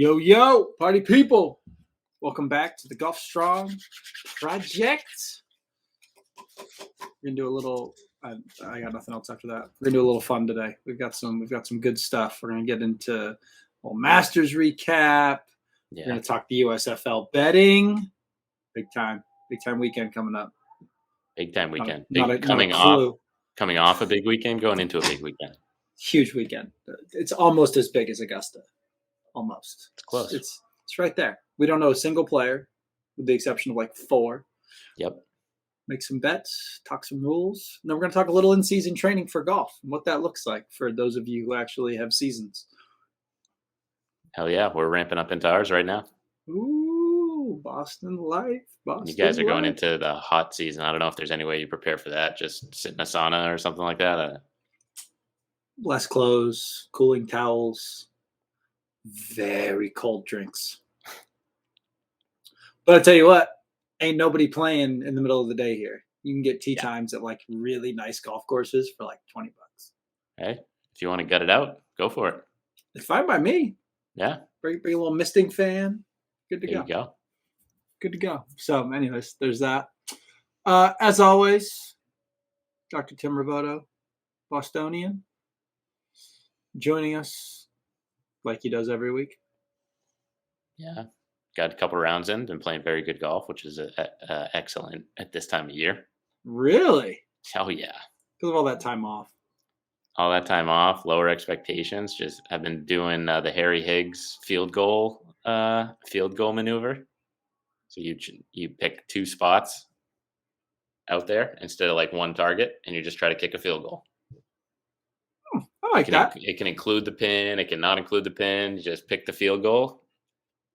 Yo, yo, party people. Welcome back to the Golf Strong Project. We're going to do a little, I got nothing else after that. We're going to do a little fun today. We've got some good stuff. We're going to get into a little Masters recap. Yeah. We're going to talk the USFL betting. Big time weekend coming up. Big time weekend. Coming off a big weekend, going into a big weekend. Huge weekend. It's almost as big as Augusta. Almost. It's close. It's right there. We don't know a single player, with the exception of like 4. Yep. Make some bets, talk some rules. And then we're going to talk a little in-season training for golf and what that looks like for those of you who actually have seasons. Hell yeah. We're ramping up into ours right now. Ooh, Boston life. You guys are going into the hot season. I don't know if there's any way you prepare for that. Just sit in a sauna or something like that. Less clothes, cooling towels, very cold drinks. But I tell you what, ain't nobody playing in the middle of the day here. You can get tee times at like really nice golf courses for like $20. Hey, if you want to gut it out, go for it. It's fine by me. Yeah. Bring a little misting fan. Good to There go. you go. Good to go. So, anyways, there's that. As always, Dr. Tim Rivotto, Bostonian, joining us like he does every week. Yeah. Got a couple rounds in, been playing very good golf, which is excellent at this time of year. Really? Oh, yeah. Because of all that time off. All that time off, lower expectations. Just I've been doing the Harry Higgs field goal maneuver. So you pick 2 spots out there instead of like one target, and you just try to kick a field goal. I like that. It can include the pin. It can not include the pin. You just pick the field goal,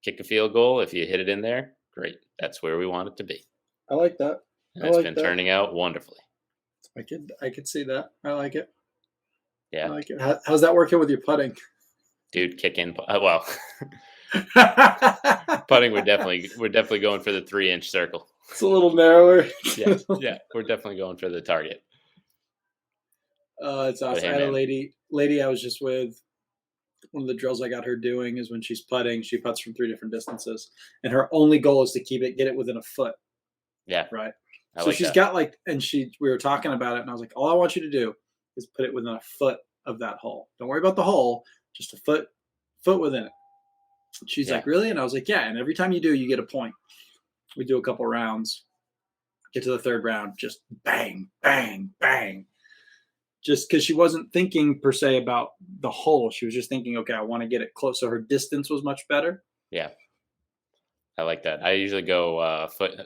kick a field goal. If you hit it in there, great. That's where we want it to be. I like that. And it's been turning out wonderfully. I could see that. I like it. Yeah. I like it. How's that working with your putting? Dude, kick in. Well, putting, we're definitely going for the 3-inch circle. It's a little narrower. Yeah, we're definitely going for the target. It's awesome. Hey, I had a lady I was just with. One of the drills I got her doing is when she's putting, she putts from 3 different distances, and her only goal is to get it within a foot. Yeah, right. So she's got we were talking about it, and I was like, all I want you to do is put it within a foot of that hole. Don't worry about the hole, just a foot within it. She's like, really? And I was like, yeah. And every time you do, you get a point. We do a couple rounds. Get to the 3rd round, just bang, bang, bang. Just because she wasn't thinking per se about the hole. She was just thinking, okay, I want to get it close. So her distance was much better. Yeah. I like that. I usually go foot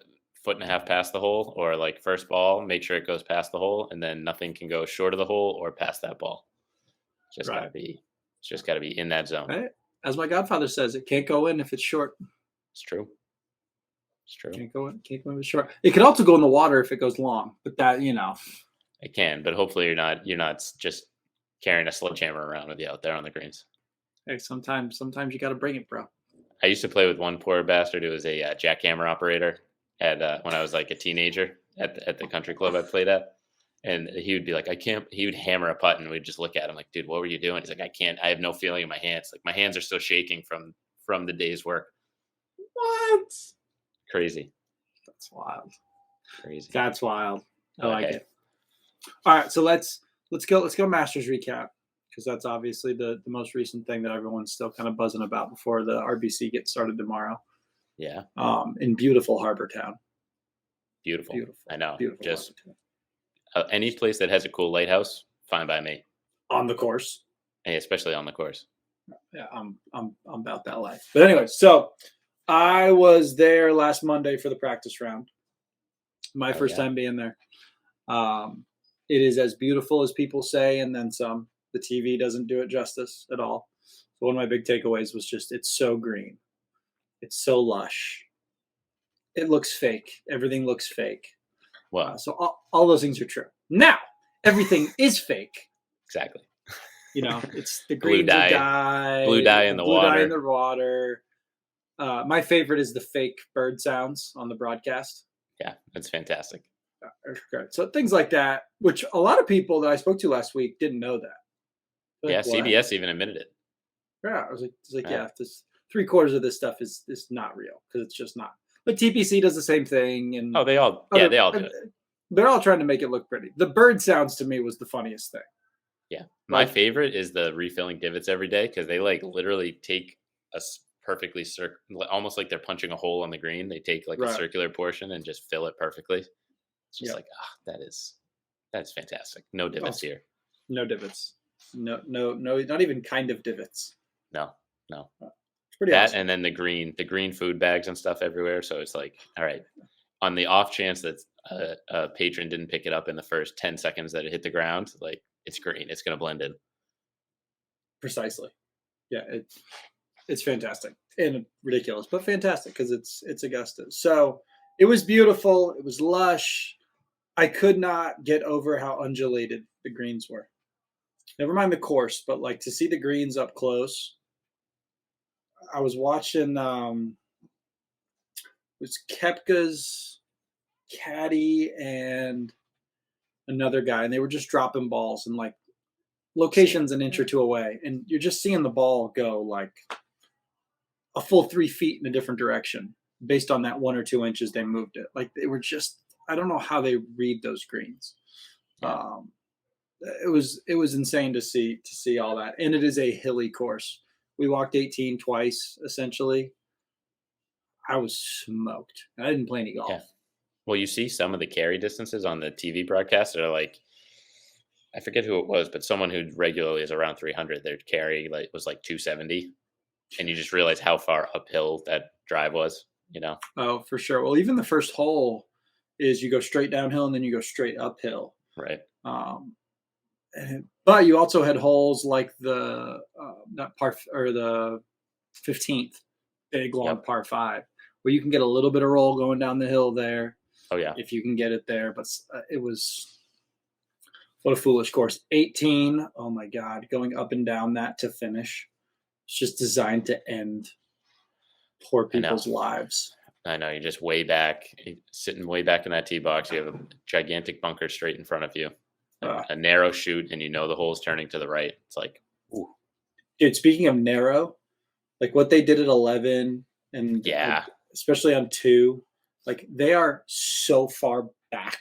and a half past the hole, or like first ball, make sure it goes past the hole, and then nothing can go short of the hole or past that ball. It's just gotta be in that zone. Right. As my godfather says, it can't go in if it's short. It's true. Can't go in if it's short. It could also go in the water if it goes long, but that, It can, but hopefully you're not just carrying a sledgehammer around with you out there on the greens. Hey, sometimes you got to bring it, bro. I used to play with one poor bastard who was a jackhammer operator when I was like a teenager at the country club I played at, and he would be like, he would hammer a putt, and we'd just look at him like, dude, what were you doing? He's like, I have no feeling in my hands. Like my hands are still shaking from the day's work. What? Crazy. That's wild. Crazy. That's wild. I like it. All right, so let's go Masters recap, because that's obviously the most recent thing that everyone's still kind of buzzing about before the RBC gets started tomorrow. Yeah. In beautiful Harbor Town. Beautiful. I know. Beautiful. Just any place that has a cool lighthouse, fine by me. On the course. Hey, especially on the course. Yeah, I'm about that life. But anyway, so I was there last Monday for the practice round. My first time being there. It is as beautiful as people say, and then some. The TV doesn't do it justice at all. So one of my big takeaways was just, it's so green. It's so lush. It looks fake. Everything looks fake. Wow. So all those things are true. Now, everything is fake. Exactly. It's the green dye. Blue dye in the water. Blue dye in the water. My favorite is the fake bird sounds on the broadcast. Yeah, that's fantastic. So things like that, which a lot of people that I spoke to last week didn't know that. CBS even admitted it. Yeah, I was like, yeah, 3/4 of this stuff is not real because it's just not. But TPC does the same thing, and Oh, they all do it. They're all trying to make it look pretty. The bird sounds to me was the funniest thing. Yeah. My favorite is the refilling divots every day because they like literally take a perfectly almost like they're punching a hole on the green. They take like a circular portion and just fill it perfectly. It's just like, that's fantastic. No divots here. No divots. No, not even kind of divots. No. It's pretty awesome. And then the green food bags and stuff everywhere. So it's like, all right, on the off chance that a patron didn't pick it up in the first 10 seconds that it hit the ground, like it's green. It's going to blend in. Precisely. Yeah, it's fantastic and ridiculous, but fantastic because it's Augusta. So it was beautiful. It was lush. I could not get over how undulated the greens were. Never mind the course, but like to see the greens up close. I was watching it was Koepka's caddy and another guy, and they were just dropping balls and like locations an inch or two away, and you're just seeing the ball go like a full 3 feet in a different direction based on that 1 or 2 inches they moved it. Like they were just, I don't know how they read those greens. Yeah. It was insane to see all that, and it is a hilly course. We walked 18 twice essentially. I was smoked. I didn't play any golf. Yeah. Well, you see some of the carry distances on the TV broadcast that are like, I forget who it was, but someone who regularly is around 300, their carry was like 270, and you just realize how far uphill that drive was. Oh, for sure. Well, even the first hole is you go straight downhill and then you go straight uphill. Right. But you also had holes like the the 15th, big long par 5, where you can get a little bit of roll going down the hill there. Oh yeah, if you can get it there. But it was what a foolish course. 18. Oh my God, going up and down that to finish. It's just designed to end poor people's lives. I know. You're just way back, sitting way back in that tee box. You have a gigantic bunker straight in front of you. A narrow shoot, and the hole's turning to the right. It's like, ooh. Dude, speaking of narrow, like what they did at 11 and like, especially on 2, like they are so far back.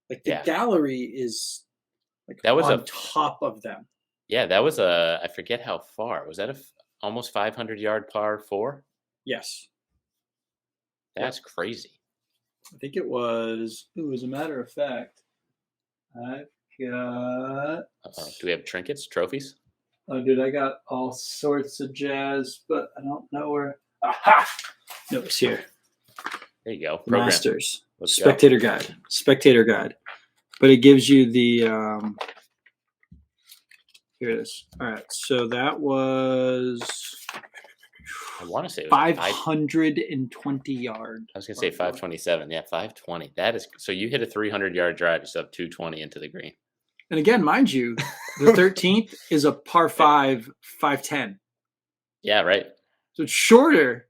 Like the gallery is like that was on top of them. Yeah, that was I forget how far. Was that almost 500-yard par 4? Yes. That's crazy. I think it was, as a matter of fact, I've got... Do we have trinkets, trophies? Oh, dude, I got all sorts of jazz, but I don't know where... Aha! No, it's here. There you go. Program. Masters. Spectator guide. But it gives you the... Here it is. All right, so that was... I want to say it was 520 yards. I was going to say 527. Yeah, 520. That is so you hit a 300-yard drive just up 220 into the green. And again, mind you, the 13th is a par 5, 510. Yeah, right. So it's shorter,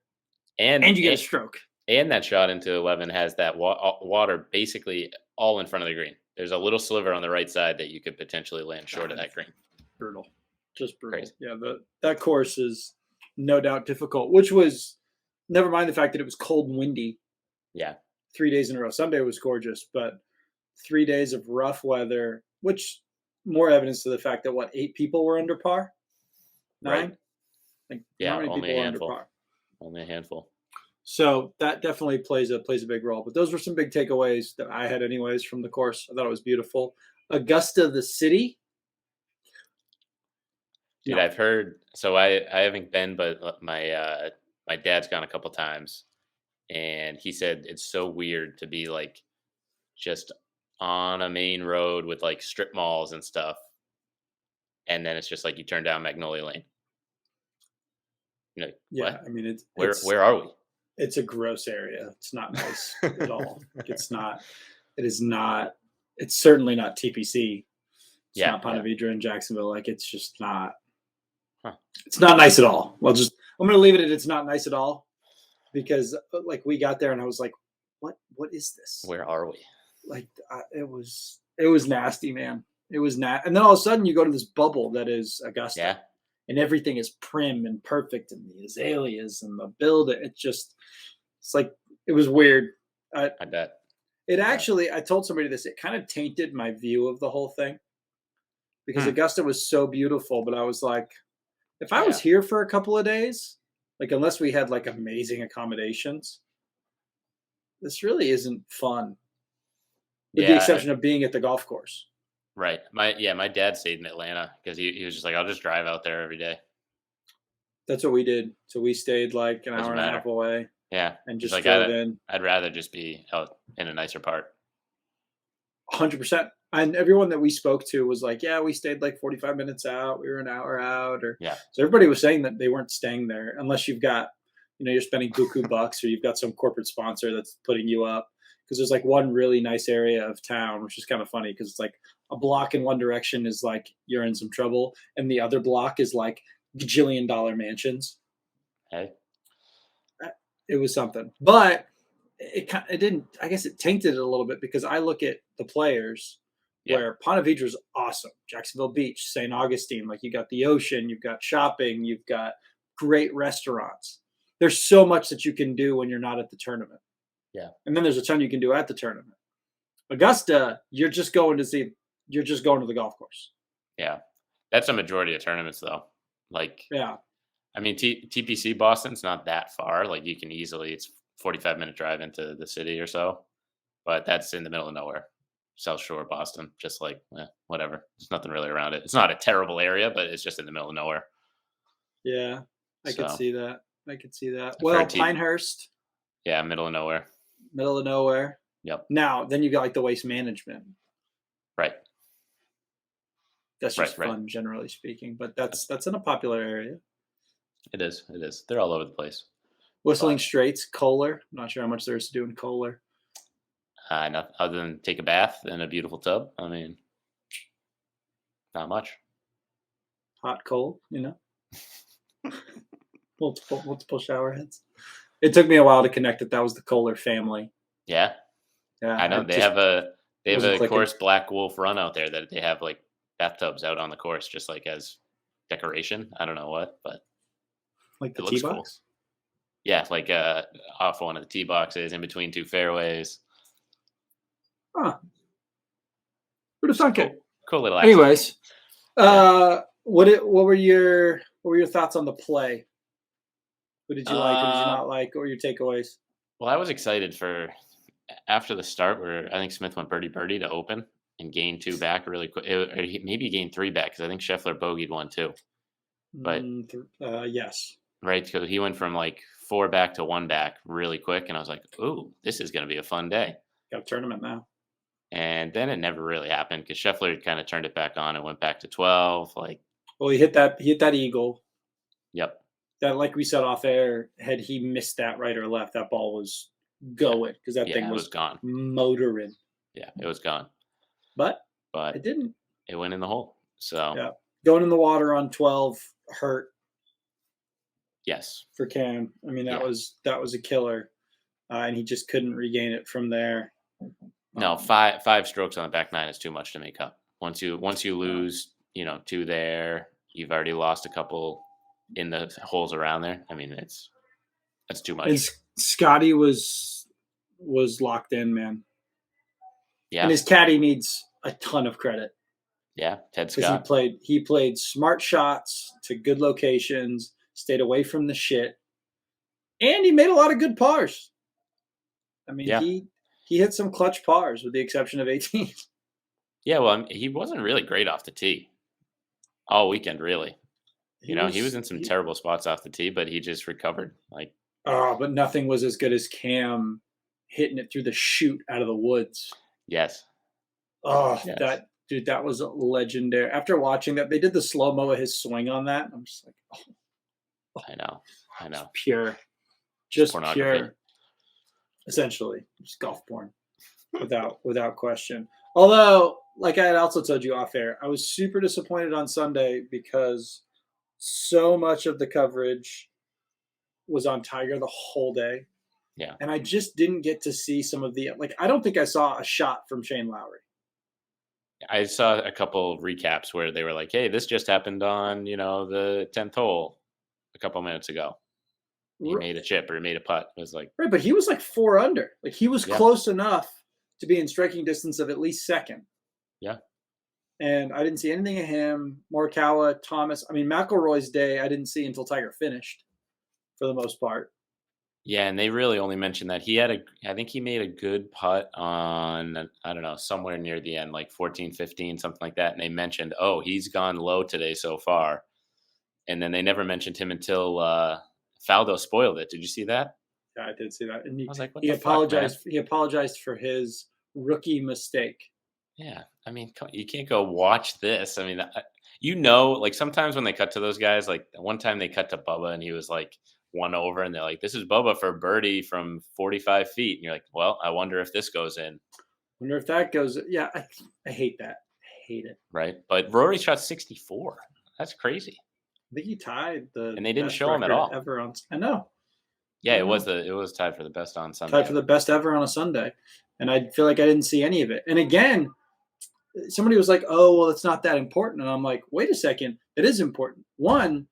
and you get a stroke. And that shot into 11 has that water basically all in front of the green. There's a little sliver on the right side that you could potentially land short of that green. Brutal. Just brutal. Crazy. Yeah, that course is no doubt difficult, which was, never mind the fact that it was cold and windy. Yeah. 3 days in a row. Sunday was gorgeous, but 3 days of rough weather, which more evidence to the fact that 8 people were under par? 9? Right. Like, yeah, how many only people a handful. Were under par? Only a handful. So that definitely plays a big role. But those were some big takeaways that I had anyways from the course. I thought it was beautiful. Augusta, the city. Dude, I've heard. So I haven't been, but my dad's gone a couple times, and he said it's so weird to be like just on a main road with like strip malls and stuff, and then it's just like you turn down Magnolia Lane. Yeah, what? I mean, where are we? It's a gross area. It's not nice at all. It's not. It is not. It's certainly not TPC. It's not Ponte Vedra in Jacksonville. Like it's just not. Huh. It's not nice at all. I'm going to leave it at it's not nice at all, because like we got there and I was like, what is this? Where are we? Like it was nasty, man. It was and then all of a sudden you go to this bubble that is Augusta. Yeah. and everything is prim and perfect, and the azaleas and the building. It's like it was weird. I bet. It I bet. actually, I told somebody this. It kind of tainted my view of the whole thing because Hmm. Augusta was so beautiful, but I was like, if I was Yeah. here for a couple of days, like unless we had like amazing accommodations, this really isn't fun, with the Yeah. exception of being at the golf course. Right. My dad stayed in Atlanta because he was just like, I'll just drive out there every day. That's what we did. So we stayed like an hour Doesn't and a half matter. away Yeah. and He's just like, drove in. I'd rather just be out in a nicer part. 100%. And everyone that we spoke to was like, yeah, we stayed like 45 minutes out. We were an hour out. Or Yeah. so everybody was saying that they weren't staying there unless you've got, you're spending buku bucks or you've got some corporate sponsor that's putting you up. Because there's like one really nice area of town, which is kind of funny because it's like a block in one direction is like you're in some trouble, and the other block is like gajillion-dollar mansions. Hey. It was something, but it didn't. I guess it tainted it a little bit because I look at the players Yeah. where Ponte Vedra's awesome, Jacksonville Beach, St. Augustine. Like you got the ocean, you've got shopping, you've got great restaurants. There's so much that you can do when you're not at the tournament. Yeah. And then there's a ton you can do at the tournament. Augusta, you're just going to the golf course. Yeah. That's a majority of tournaments though. Like, Yeah. I mean, TPC Boston's not that far. Like you can easily, it's 45-minute drive into the city or so, but that's in the middle of nowhere. South Shore, Boston, just like whatever. There's nothing really around it. It's not a terrible area, but it's just in the middle of nowhere. Yeah. I could So see that. I've Well, heard Pinehurst, yeah, middle of nowhere. middle of nowhere. Yep. Now, then you got like the waste management. Right. That's Right. just Right. fun, generally speaking. But that's in a popular area. It is. It is. They're all over the place. Whistling But Straits, Kohler. I'm not sure how much there is to do in Kohler. not other than take a bath in a beautiful tub. I mean, not much. Hot, cold, multiple shower heads. It took me a while to connect that was the Kohler family. Yeah, Yeah, I know it they just have a wasn't clicking. course Black Wolf run out there that they have like bathtubs out on the course just like as decoration. I don't know what, but Like the it tee looks cool. box. Yeah, like off one of the tee boxes in between two fairways. Huh. Who'd have thunk it? Cool little activity. Anyways, what were your thoughts on the play? What did you like? What did you not like? What were your takeaways? Well, I was excited for after the start where I think Smith went birdie to open and gained 2 back really quick. Maybe he gained 3 back because I think Scheffler bogeyed 1 too. But Yes, right, because he went from like 4 back to 1 back really quick, and I was like, "Ooh, this is going to be a fun day." got a tournament now. And then it never really happened because Scheffler kind of turned it back on and went back to 12. Like, Well, he hit that eagle. yep, That, like we said off air, had he missed that right or left, that ball was going because that thing it was gone. motoring. Yeah, it was gone. But But it didn't. it went in the hole. So Yeah, going in the water on 12 hurt yes, for Cam. I mean, that was a killer, and he just couldn't regain it from there. no, 5 strokes on the back 9 is too much to make up. Once you lose, 2 there, you've already lost a couple in the holes around there. I mean, that's too much. And Scotty was locked in, man. Yeah, and his caddy needs a ton of credit yeah, Ted because Scott. he played smart shots to good locations, stayed away from the shit, and he made a lot of good pars. I mean, he hit some clutch pars with the exception of 18. Yeah, well, he wasn't really great off the tee all weekend, really. He was in some terrible spots off the tee, but he just recovered. Like, but nothing was as good as Cam hitting it through the chute out of the woods. yes. Oh, Yes. that was legendary. After watching that, they did the slow mo of his swing on that. I'm just like, I know. Just Pornography. pure. Essentially, just golf porn, without question. Although, like I had also told you off air, I was super disappointed on Sunday because so much of the coverage was on Tiger the whole day. Yeah. And I just didn't get to see some of the, I don't think I saw a shot from Shane Lowry. I saw a couple recaps where they were like, "Hey, this just happened on the 10th hole a couple minutes ago. He R- made a chip or he made a putt." It was like, Right, but he was like 4 under. Like he was yeah, close enough to be in striking distance of at least second. yeah, And I didn't see anything of him. Morikawa, Thomas. I mean, McIlroy's day I didn't see until Tiger finished for the most part. yeah. And they really only mentioned that I think he made a good putt on, I don't know, somewhere near the end, like 14, 15, something like that. And they mentioned, oh, he's gone low today so far. And then they never mentioned him until Faldo spoiled it. Did you see that? Yeah, I did see that, and I was like, what he the fuck, man? apologized. He apologized for his rookie mistake. Yeah, I mean, you can't go watch this. I mean, like sometimes when they cut to those guys, like one time they cut to Bubba and he was like one over, and they're like, "This is Bubba for birdie from 45 feet," and you're like, "Well, I wonder if this goes in." Wonder if that goes. Yeah, I hate that. I hate it. Right? But Rory shot 64. That's crazy, I think he tied the and they didn't best show him at record all. ever on. I know. Yeah, I it was know. tied for the best on Sunday Tied for the ever. best ever on a Sunday, and I feel like I didn't see any of it. And again, somebody was like, "Oh, well, it's not that important," and I'm like, "Wait a second, it is important." One,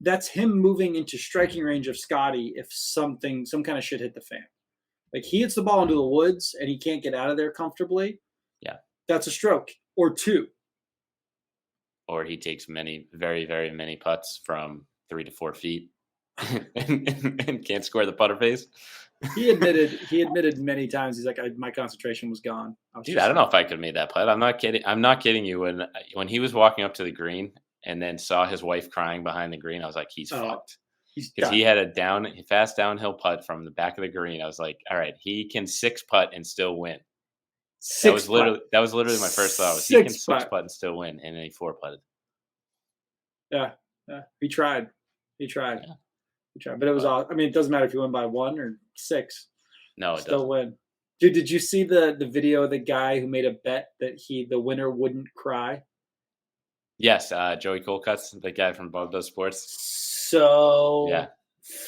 that's him moving into striking range of Scotty if some kind of shit hit the fan. Like he hits the ball into the woods and he can't get out of there comfortably. Yeah. That's a stroke or two. Or he takes many, very, very many putts from 3 to 4 feet and can't square the putter face. He admitted many times he's like, my concentration was gone. Dude, I don't know if I could have made that putt. I'm not kidding. I'm not kidding you. When he was walking up to the green and then saw his wife crying behind the green, I was like, he's fucked. He's Because done. he had a fast downhill putt from the back of the green. I was like, all right, he can six putt and still win. That Six was putt. literally my first thought was he can Six six putt. putt and still win, and then he four putted. Yeah. Yeah. He tried. He tried. Yeah. He tried. But it was But all. I mean, it doesn't matter if you win by 1 or 6. no, it Still doesn't. win. Dude, did you see the video of the guy who made a bet that the winner wouldn't cry? Yes, Joey Colcutt's the guy from Above Those Sports. So Yeah.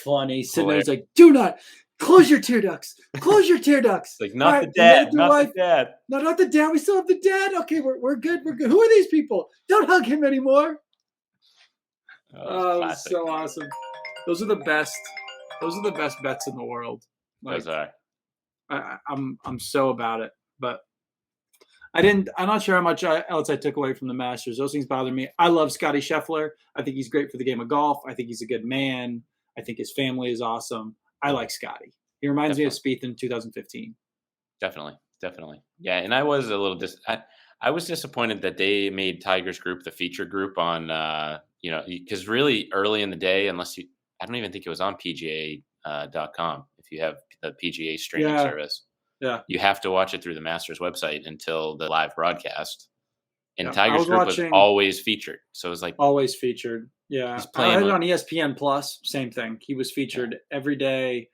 funny. Sitting there, Hilarious. he's like, "Do not close your tear ducts. Close your tear ducts." Like, All not right, the you made dad, it through not life. the dad. No, not the dad. We still have the dad. Okay, we're good. We're good. Who are these people? Don't hug him anymore. Oh, Classic. so awesome. Those are the best. Those are the best bets in the world. Like, Those are. I'm so about it. But I'm not sure how much else I took away from the Masters. Those things bother me. I love Scotty Scheffler. I think he's great for the game of golf. I think he's a good man. I think his family is awesome. I like Scotty. He reminds me of Spieth in 2015. Definitely. Yeah, and I was a little I was disappointed that they made Tiger's group the feature group on because really early in the day, I don't even think it was on PGA.com if you have the PGA streaming Yeah, service. yeah. You have to watch it through the Masters website until the live broadcast. And Yeah, I Tiger's was group was watching always featured. So it was like always featured. Yeah, he's I playing had it with on ESPN Plus. Same thing. He was yeah, featured every day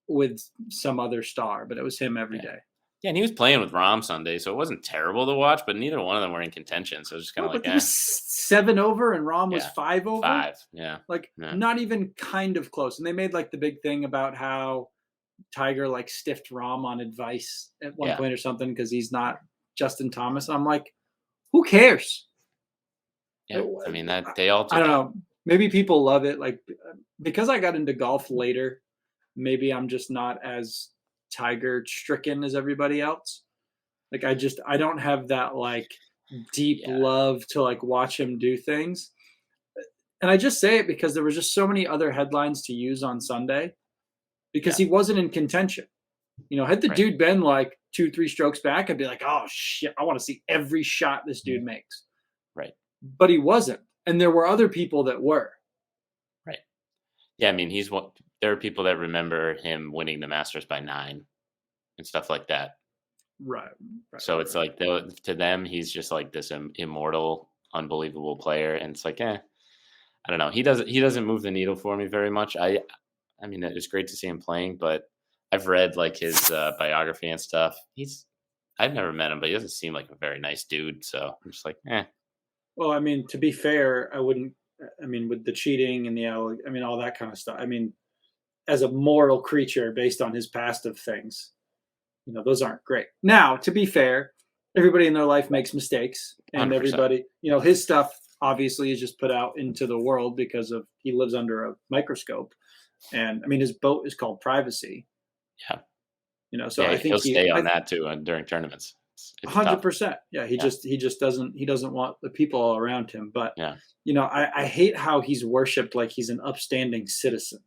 with some other star, but it was him every yeah. day. Yeah, and he was playing with Rom Sunday, so it wasn't terrible to watch, but neither one of them were in contention. So it was just kind No, of like, but it was 7 over and Rom was yeah, 5 over. 5. Yeah. Like Yeah. not even kind of close. And they made like the big thing about how Tiger like stiffed Rom on advice at one Yeah. point or something because he's not Justin Thomas. I'm like, who cares? Yeah. I mean, that they all do I don't that. know. Maybe people love it. Like because I got into golf later, maybe I'm just not as Tiger stricken as everybody else. Like I don't have that like deep Yeah. love to like watch him do things. And I just say it because there was just so many other headlines to use on Sunday because Yeah. he wasn't in contention. Had the Right. dude been like 2-3 strokes back, I'd be like, oh shit, I want to see every shot this dude makes. Right. But he wasn't. And there were other people that were. Right. Yeah. I mean, there are people that remember him winning the Masters by 9 and stuff like that. Right. So it's like to them, he's just like this immortal, unbelievable player, and it's like, I don't know. He doesn't move the needle for me very much. I mean, it's great to see him playing, but I've read like his biography and stuff. I've never met him, but he doesn't seem like a very nice dude. So I'm just like, Well, I mean, to be fair, with the cheating and all that kind of stuff. I mean, as a moral creature based on his past of things, those aren't great. Now, to be fair, everybody in their life makes mistakes, and 100%. everybody, his stuff obviously is just put out into the world because of he lives under a microscope, and I mean his boat is called privacy. Yeah. So Yeah, I he'll think stay on that too during tournaments. It's tough. 100%. Yeah, Yeah. he just doesn't want the people all around him. But Yeah. I hate how he's worshipped like he's an upstanding citizen.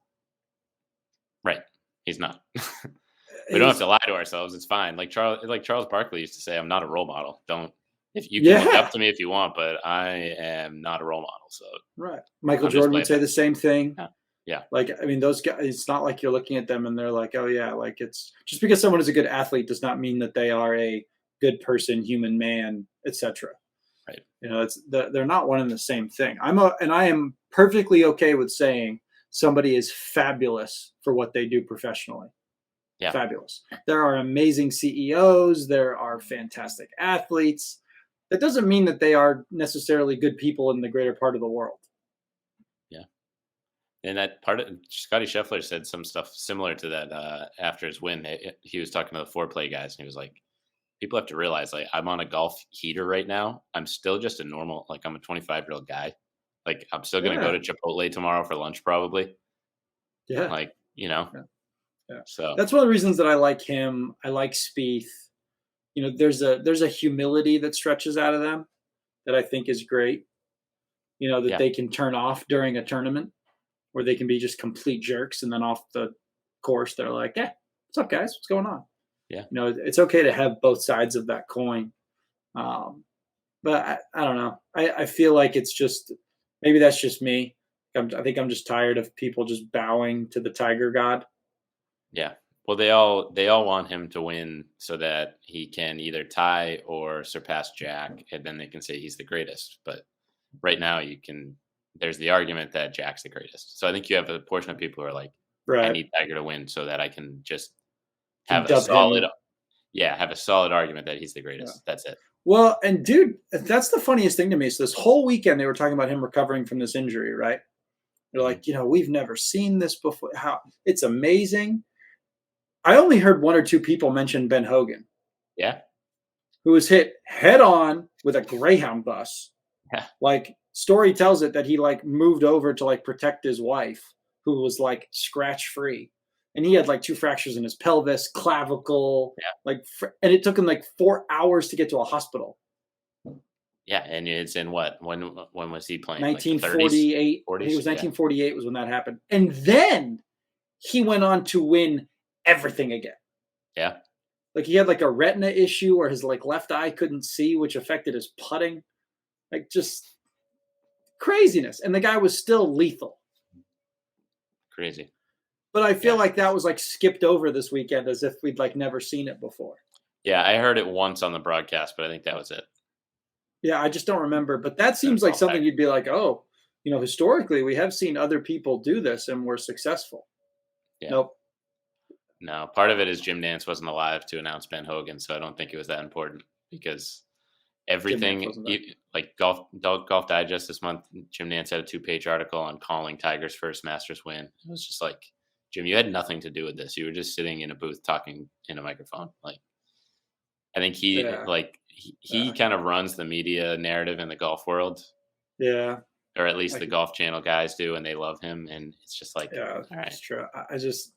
Right. He's not. We don't have He's to lie to ourselves. It's fine. Like Charles Barkley used to say, "I'm not a role model. Don't if you can look up Yeah, to me if you want, but I am not a role model. So right. Michael I'm just Jordan would laid say back." the same thing. Yeah. Yeah. Like, I mean, those guys, it's not like you're looking at them and they're like, oh, yeah, like it's just because someone is a good athlete does not mean that they are a good person, human man, etc. Right. They're not one and the same thing. And I am perfectly okay with saying somebody is fabulous for what they do professionally. Yeah. Fabulous. There are amazing CEOs. There are fantastic athletes. That doesn't mean that they are necessarily good people in the greater part of the world. Yeah. And that part of Scotty Scheffler said some stuff similar to that after his win. He was talking to the foreplay guys, and he was like, "People have to realize, like, I'm on a golf heater right now. I'm still just a normal, like, I'm a 25-year-old guy. Like, I'm still gonna go Yeah. to Chipotle tomorrow for lunch, probably. Yeah. Like, Yeah. Yeah. So That's one of the reasons that I like him. I like Spieth. There's a humility that stretches out of them that I think is great. That yeah, they can turn off during a tournament where they can be just complete jerks, and then off the course they're like, "Yeah, what's up, guys? What's going on?" yeah, It's okay to have both sides of that coin. Um, but I don't know. I feel like it's just maybe that's just me. I think I'm just tired of people just bowing to the Tiger God. yeah. Well, they all want him to win so that he can either tie or surpass Jack, and then they can say he's the greatest. But right now, there's the argument that Jack's the greatest. So I think you have a portion of people who are like, I Right. need Tiger to win so that I can just Can have a dub solid, him. yeah, have a solid argument that he's the Yeah. greatest. That's it. Well, and dude, that's the funniest thing to me. So this whole weekend they were talking about him recovering from this injury, right? They're Mhm. like, we've never seen this before. How it's amazing. I only heard one or two people mention Ben Hogan, Yeah, who was hit head on with a Greyhound bus. yeah, Like story tells it that he like moved over to like protect his wife, who was like scratch free, and he had like two fractures in his pelvis, clavicle, yeah, and it took him like 4 hours to get to a hospital. yeah. And it's in what? When was he playing? Like the 30s, 1948. I think it 40s? was Yeah, 1948 was when that happened, and then he went on to win everything again. yeah, Like he had like a retina issue where his like left eye couldn't see, which affected his putting. Like just craziness. And the guy was still lethal. crazy. But I feel Yeah, like that was like skipped over this weekend as if we'd like never seen it before. yeah. I heard it once on the broadcast, but I think that was it. Yeah, I just don't remember. But that It seems was like all something Tiger. you'd be like, oh, historically we have seen other people do this and we're successful. Yeah. Nope. No, part of it is Jim Nance wasn't alive to announce Ben Hogan, so I don't think it was that important because Jim Nance everything, wasn't there. like Golf Digest this month, Jim Nance had a 2-page article on calling Tiger's first Masters win. It was just like, Jim, you had nothing to do with this. You were just sitting in a booth talking in a microphone. Like, I think Yeah. he kind of runs the media narrative in the golf world, Yeah. or at least the Like, Golf Channel guys do, and they love him. And it's just like, yeah, all right, it's true. I just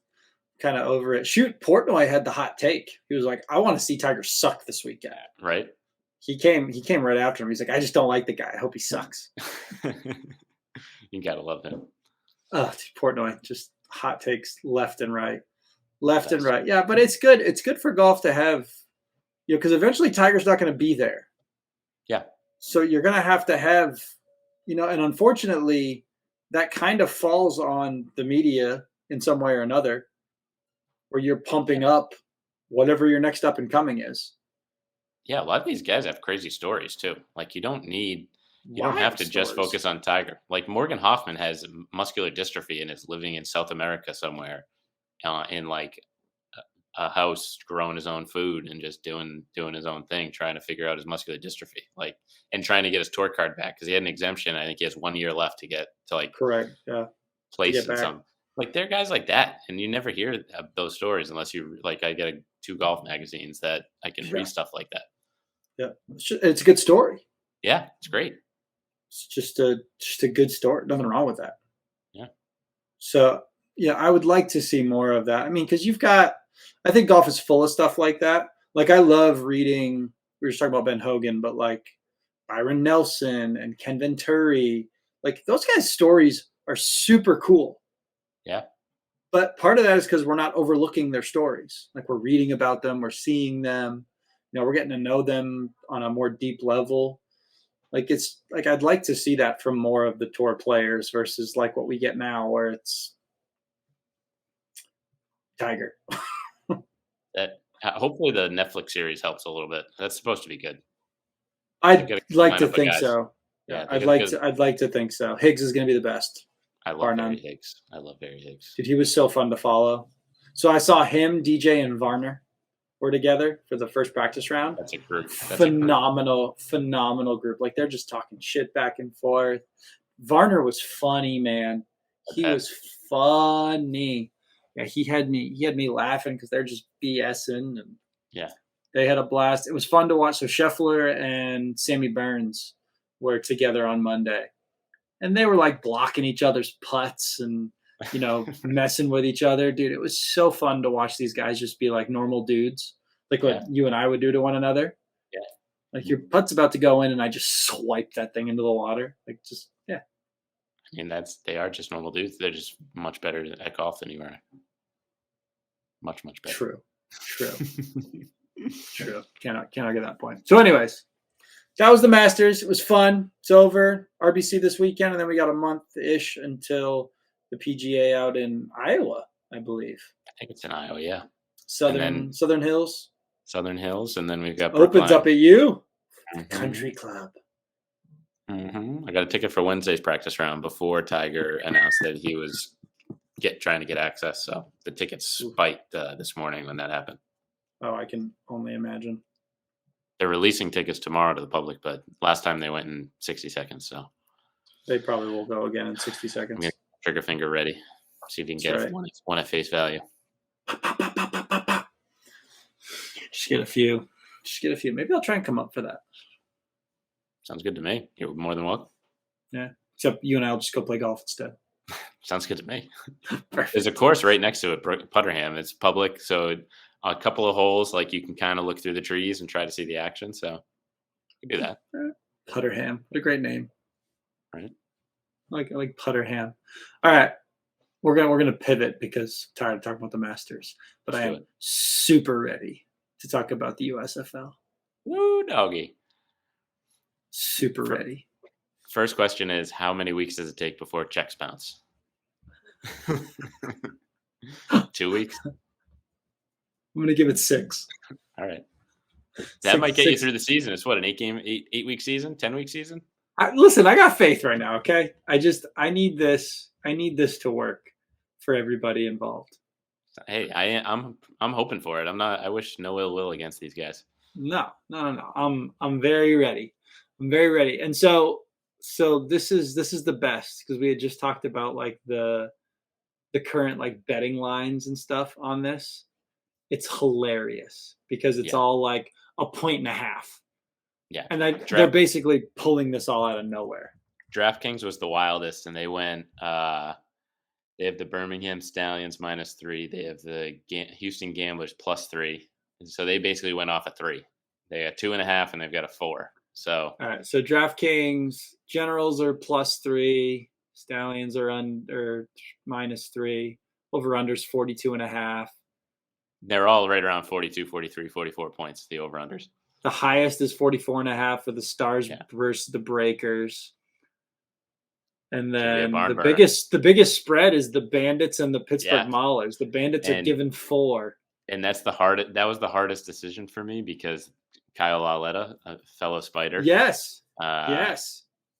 kind of over it. Shoot, Portnoy had the hot take. He was like, I want to see Tiger suck this weekend. right? He came right after him. He's like, I just don't like the guy. I hope he sucks. You gotta love him. Oh, Portnoy, just hot takes left and right. Left and Best. right. Yeah, but it's good. It's good for golf to have, because eventually Tiger's not going to be there. Yeah. So you're going to have, and unfortunately, that kind of falls on the media in some way or another, where you're pumping up whatever your next up and coming is. Yeah, a lot of these guys have crazy stories too. Like you don't have Wild to just stories. focus on Tiger. Like Morgan Hoffman has muscular dystrophy and is living in South America somewhere, in like a house, growing his own food and just doing his own thing, trying to figure out his muscular dystrophy, like, and trying to get his tour card back because he had an exemption. I think he has 1 year left to get to like Correct. Yeah. place get in back. some. Like there are guys like that, and you never hear those stories unless you like. I get 2 golf magazines that I can Yeah. read stuff like that. Yeah, it's a good story. Yeah, it's great. It's just a good story. Nothing wrong with that. Yeah. So yeah, I would like to see more of that. I mean, because I think golf is full of stuff like that. Like I love reading. We were just talking about Ben Hogan, but like Byron Nelson and Ken Venturi, like those guys' stories are super cool. Yeah. But part of that is because we're not overlooking their stories. Like we're reading about them, we're seeing them, we're getting to know them on a more deep level. Like it's like I'd like to see that from more of the tour players versus like what we get now, where it's Tiger. That hopefully the Netflix series helps a little bit. That's supposed to be good. They I'd got a good like to lineup of think guys. so. Yeah, Yeah, they got a good. I'd like to think so. Higgs is going to be the best, I love bar Barry none. Higgs. I love Barry Higgs. Dude, he was so fun to follow. So I saw him, DJ, and Varner were together for the first practice round. That's a group. Phenomenal group. Like they're just talking shit back and forth. Varner was funny, man. He was funny. Yeah, he had me laughing because they're just BSing and yeah, they had a blast. It was fun to watch. So Scheffler and Sammy Burns were together on Monday, and they were like blocking each other's putts and messing with each other. Dude, it was so fun to watch these guys just be like normal dudes, like what you and I would do to one another. Yeah, like your putt's about to go in, and I just swipe that thing into the water. Like just yeah. I mean, they are just normal dudes. They're just much better at golf than you are. Much better. True. True. Cannot get that point. So, anyways, that was the Masters. It was fun. It's over. RBC this weekend, and then we got a month-ish until the PGA out in Iowa, I believe. I think it's in Iowa, yeah. Southern Hills. Southern Hills, and then we've got Opens up at you. Country Club. Mm-hmm. I got a ticket for Wednesday's practice round before Tiger announced that he was trying to get access. So the tickets spiked this morning when that happened. Oh, I can only imagine. They're releasing tickets tomorrow to the public, but last time they went in 60 seconds. So they probably will go again in 60 seconds. Trigger finger ready. See if you can get one at face value. Just get a few. Maybe I'll try and come up for that. Sounds good to me. You're more than welcome. Yeah. Except you and I'll just go play golf instead. Sounds good to me. There's a course right next to it, Putterham. It's public, so a couple of holes, like you can kind of look through the trees and try to see the action. So you can do that. Putterham. What a great name. Right. I like Putterham. All right. We're gonna pivot because I'm tired of talking about the Masters. But I am super ready to talk about the USFL. Woo, doggy. Super ready. First question is, how many weeks does it take before checks bounce? 2 weeks? I'm going to give it 6. All right. That might get you through the season. It's what, an 8-week season, 10-week season? Listen, I got faith right now. Okay. I need this to work for everybody involved. Hey, I'm hoping for it. I wish no ill will against these guys. No. I'm very ready. And so this is the best because we had just talked about like the current like betting lines and stuff on this. It's hilarious because it's all like 1.5 points. Yeah. And they're basically pulling this all out of nowhere. DraftKings was the wildest, and they went they have the Birmingham Stallions -3. They have the Houston Gamblers +3. And so they basically went off a 3. They got 2.5 and they've got a 4. So all right, so DraftKings Generals are +3, Stallions are under -3, over-unders 42.5. They're all right around 42, 43, 44 points, the over-unders. The highest is 44.5 for the Stars versus the Breakers. And then the biggest spread is the Bandits and the Pittsburgh Maulers. The Bandits are given 4. And that was the hardest decision for me because Kyle Lauletta, a fellow Spider, yes,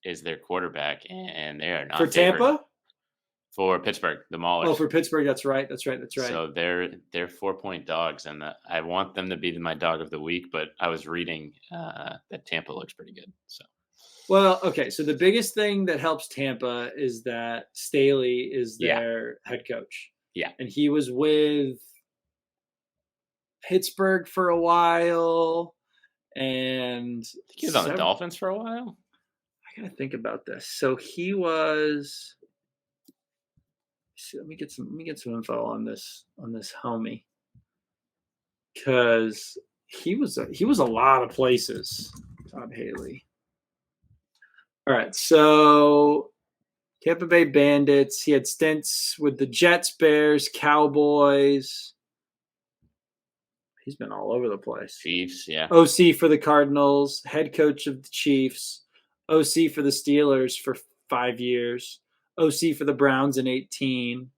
is their quarterback, and they are not for Tampa. For Pittsburgh, the Maulers. Oh, for Pittsburgh, that's right. So they're 4-point dogs, and I want them to be my dog of the week. But I was reading that Tampa looks pretty good. So, well, okay. So the biggest thing that helps Tampa is that Staley is their head coach. Yeah, and he was with Pittsburgh for a while, And I think he was on the Dolphins for a while. I gotta think about this. So he was. Let me get some info on this homie, because he was a lot of places. Todd Haley. All right, so Tampa Bay Bandits. He had stints with the Jets, Bears, Cowboys. He's been all over the place. Chiefs, yeah. OC for the Cardinals, head coach of the Chiefs, OC for the Steelers for 5 years, OC for the Browns in 18.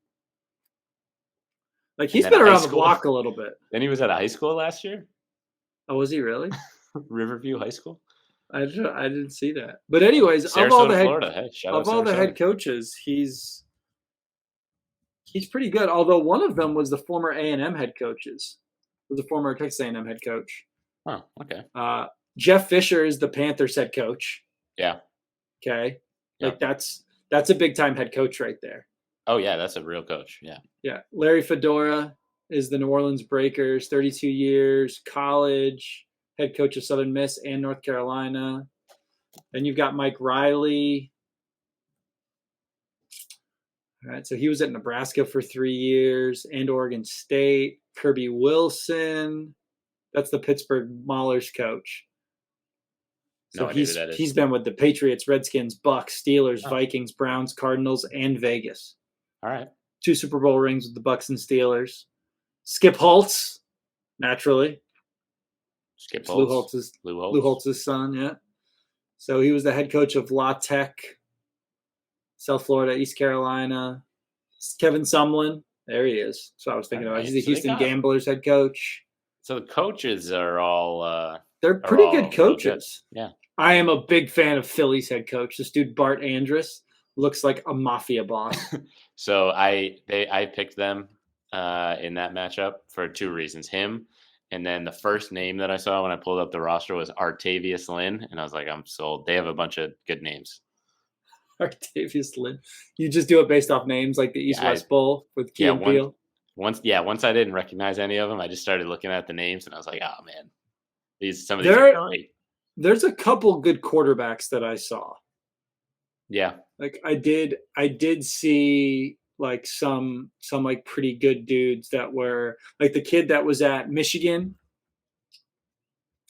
Like, he's been around the block a little bit. Then he was at a high school last year. Oh, was he really? Riverview High School. I didn't see that. But anyways, Sarasota, of all the Florida. Hey, head coaches, he's pretty good. Although one of them was the former A&M head coaches. Was the former Texas A&M head coach. Oh, okay. Jeff Fisher is the Panthers head coach. Yeah. Okay. Like, that's a big time head coach right there. Oh yeah, that's a real coach. Yeah. Yeah. Larry Fedora is the New Orleans Breakers, 32 years, college, head coach of Southern Miss and North Carolina. Then you've got Mike Riley. All right, so he was at Nebraska for 3 years and Oregon State. Kirby Wilson, that's the Pittsburgh Maulers coach. So he's been with the Patriots, Redskins, Bucks, Steelers, Vikings, Browns, Cardinals, and Vegas. All right. 2 Super Bowl rings with the Bucks and Steelers. Skip Holtz, naturally. Skip Holtz. Lou Holtz's son, yeah. So he was the head coach of La Tech, South Florida, East Carolina. Kevin Sumlin, there he is. So I was thinking about. He's the Houston Gamblers head coach. So the coaches are all they're pretty good coaches. Good. Yeah. I am a big fan of Philly's head coach. This dude Bart Andrus looks like a mafia boss. So I picked them in that matchup for 2 reasons. Him, and then the first name that I saw when I pulled up the roster was Artavius Lynn, and I was like, I'm sold. They have a bunch of good names. Artavius Lynn. You just do it based off names, like the East-West Bowl with Key and Peele? Once I didn't recognize any of them, I just started looking at the names, and I was like, oh, man. Some of these are great. There's a couple good quarterbacks that I saw. Yeah. Like, I did see, like, some like pretty good dudes that were, like, the kid that was at Michigan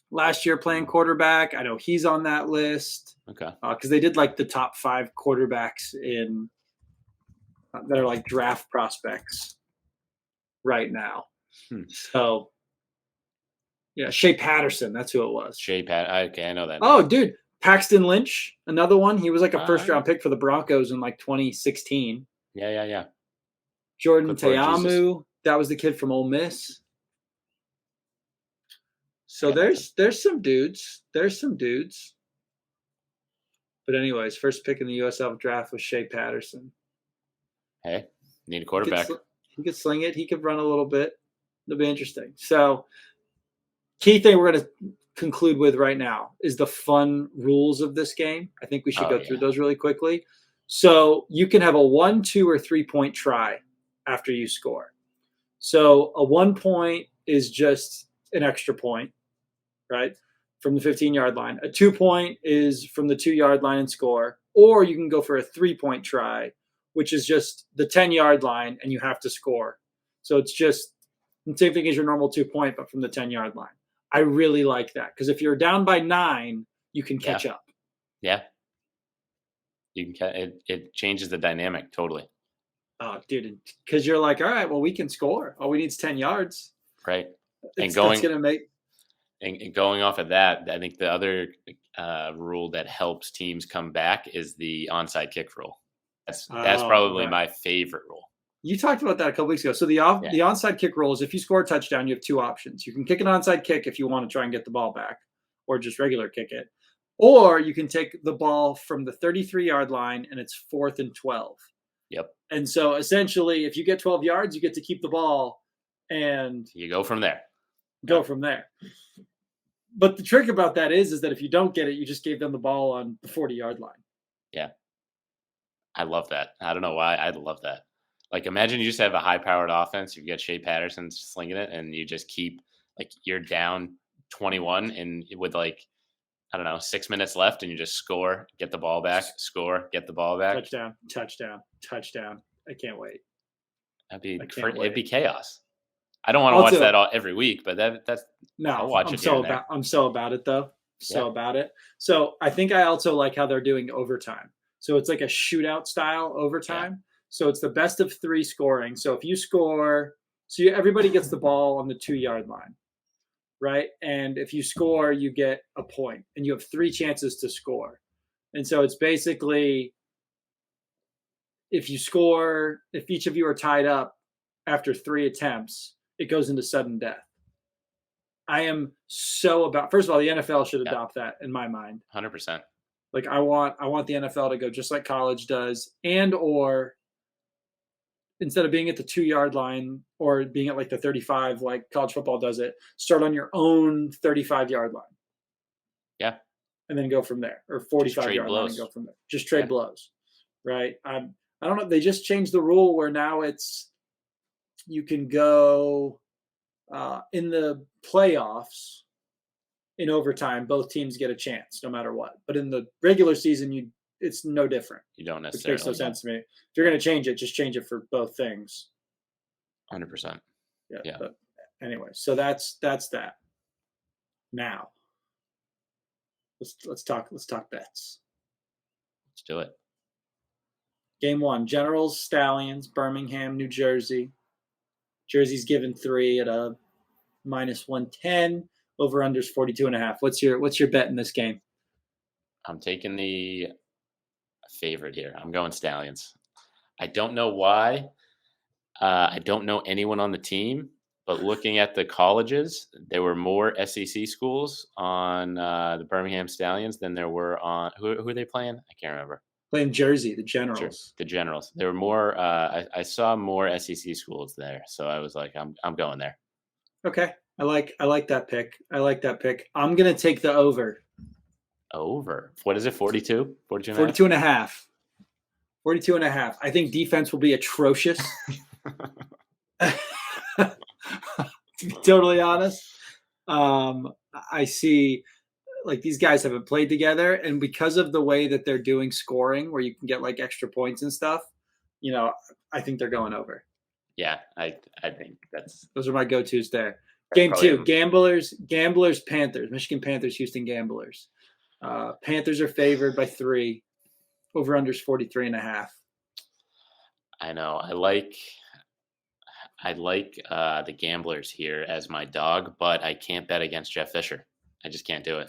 last year playing quarterback. I know he's on that list. Okay. Because they did like the top 5 quarterbacks in that are like draft prospects right now. So yeah, Shea Patterson, that's who it was. Okay, I know that. Oh, dude, Paxton Lynch, another one. He was like a first-round pick for the Broncos in like 2016. Yeah. Jordan Teamu, that was the kid from Ole Miss. So there's some dudes. But anyways, first pick in the USFL draft was Shea Patterson. Hey, need a quarterback. He could sling it. He could run a little bit. It'll be interesting. So, key thing we're going to conclude with right now is the fun rules of this game. I think we should go through those really quickly. So, you can have a 1, 2, or 3 point try after you score. So, a 1 point is just an extra point, right? From the 15-yard line. A 2 point is from the 2-yard line and score. Or you can go for a 3 point try, which is just the 10-yard line and you have to score. So it's just the same thing as your normal 2 point, but from the 10-yard line. I really like that because if you're down by 9, you can catch up. Yeah. You can. It changes the dynamic totally. Oh, dude, because you're like, all right, well, we can score. All we need is 10 yards. Right. That's going to make. And going off of that, I think the other rule that helps teams come back is the onside kick rule. That's probably my favorite rule. You talked about that a couple weeks ago. So the onside kick rule is if you score a touchdown, you have 2 options. You can kick an onside kick if you want to try and get the ball back, or just regular kick it. Or you can take the ball from the 33-yard line and it's 4th and 12. Yep. And so essentially, if you get 12 yards, you get to keep the ball and you go from there. From there. But the trick about that is that if you don't get it, you just gave them the ball on the 40-yard line. Yeah. I love that. I don't know why. I love that. Like, imagine you just have a high-powered offense. You've got Shea Patterson slinging it, and you just keep, like, you're down 21 and with like, I don't know, 6 minutes left and you just score, get the ball back, score, get the ball back. Touchdown. I can't wait. It'd be chaos. I don't want to watch that every week, but that's I'll watch it here and there. I'm so about it though. About it. So I think I also like how they're doing overtime. So it's like a shootout style overtime. Yeah. So it's the best of 3 scoring. So if you score, everybody gets the ball on the 2-yard line, right? And if you score, you get a point, and you have 3 chances to score. And so it's basically, if you score, if each of you are tied up after 3 attempts, it goes into sudden death. I am so about, first of all, the NFL should adopt that in my mind. 100%. Like I want the NFL to go just like college does, and or instead of being at the 2-yard line or being at like the 35, like college football does it, start on your own 35-yard line. Yeah. And then go from there, or 45-yard line and go from there. Just trade blows. Right. I don't know. They just changed the rule where now you can go in the playoffs in overtime. Both teams get a chance no matter what. But in the regular season, it's no different. You don't necessarily. Which makes no sense to me. If you're going to change it, just change it for both things. 100%. Yeah. But anyway, so that's that. Now, let's talk bets. Let's do it. Game 1, Generals, Stallions, Birmingham, New Jersey. Jersey's given 3 at a -110. Over-unders 42.5. What's your bet in this game? I'm taking the favorite here. I'm going Stallions. I don't know why. I don't know anyone on the team, but looking at the colleges, there were more SEC schools on the Birmingham Stallions than there were on who are they playing? I can't remember. Playing Jersey, the Generals. Sure, the Generals. There were more. I saw more SEC schools there, so I was like, I'm going there. Okay, I like that pick. I'm gonna take the over. Over. What is it? 42? 42 and a half. 42 and a half. I think defense will be atrocious. To be totally honest, I see. Like these guys haven't played together, and because of the way that they're doing scoring, where you can get like extra points and stuff, I think they're going over. Yeah, I think those are my go-tos there. Game 2, Gamblers, Panthers, Michigan Panthers, Houston Gamblers. Panthers are favored by 3. Over-unders 43.5. I know. I like the Gamblers here as my dog, but I can't bet against Jeff Fisher. I just can't do it.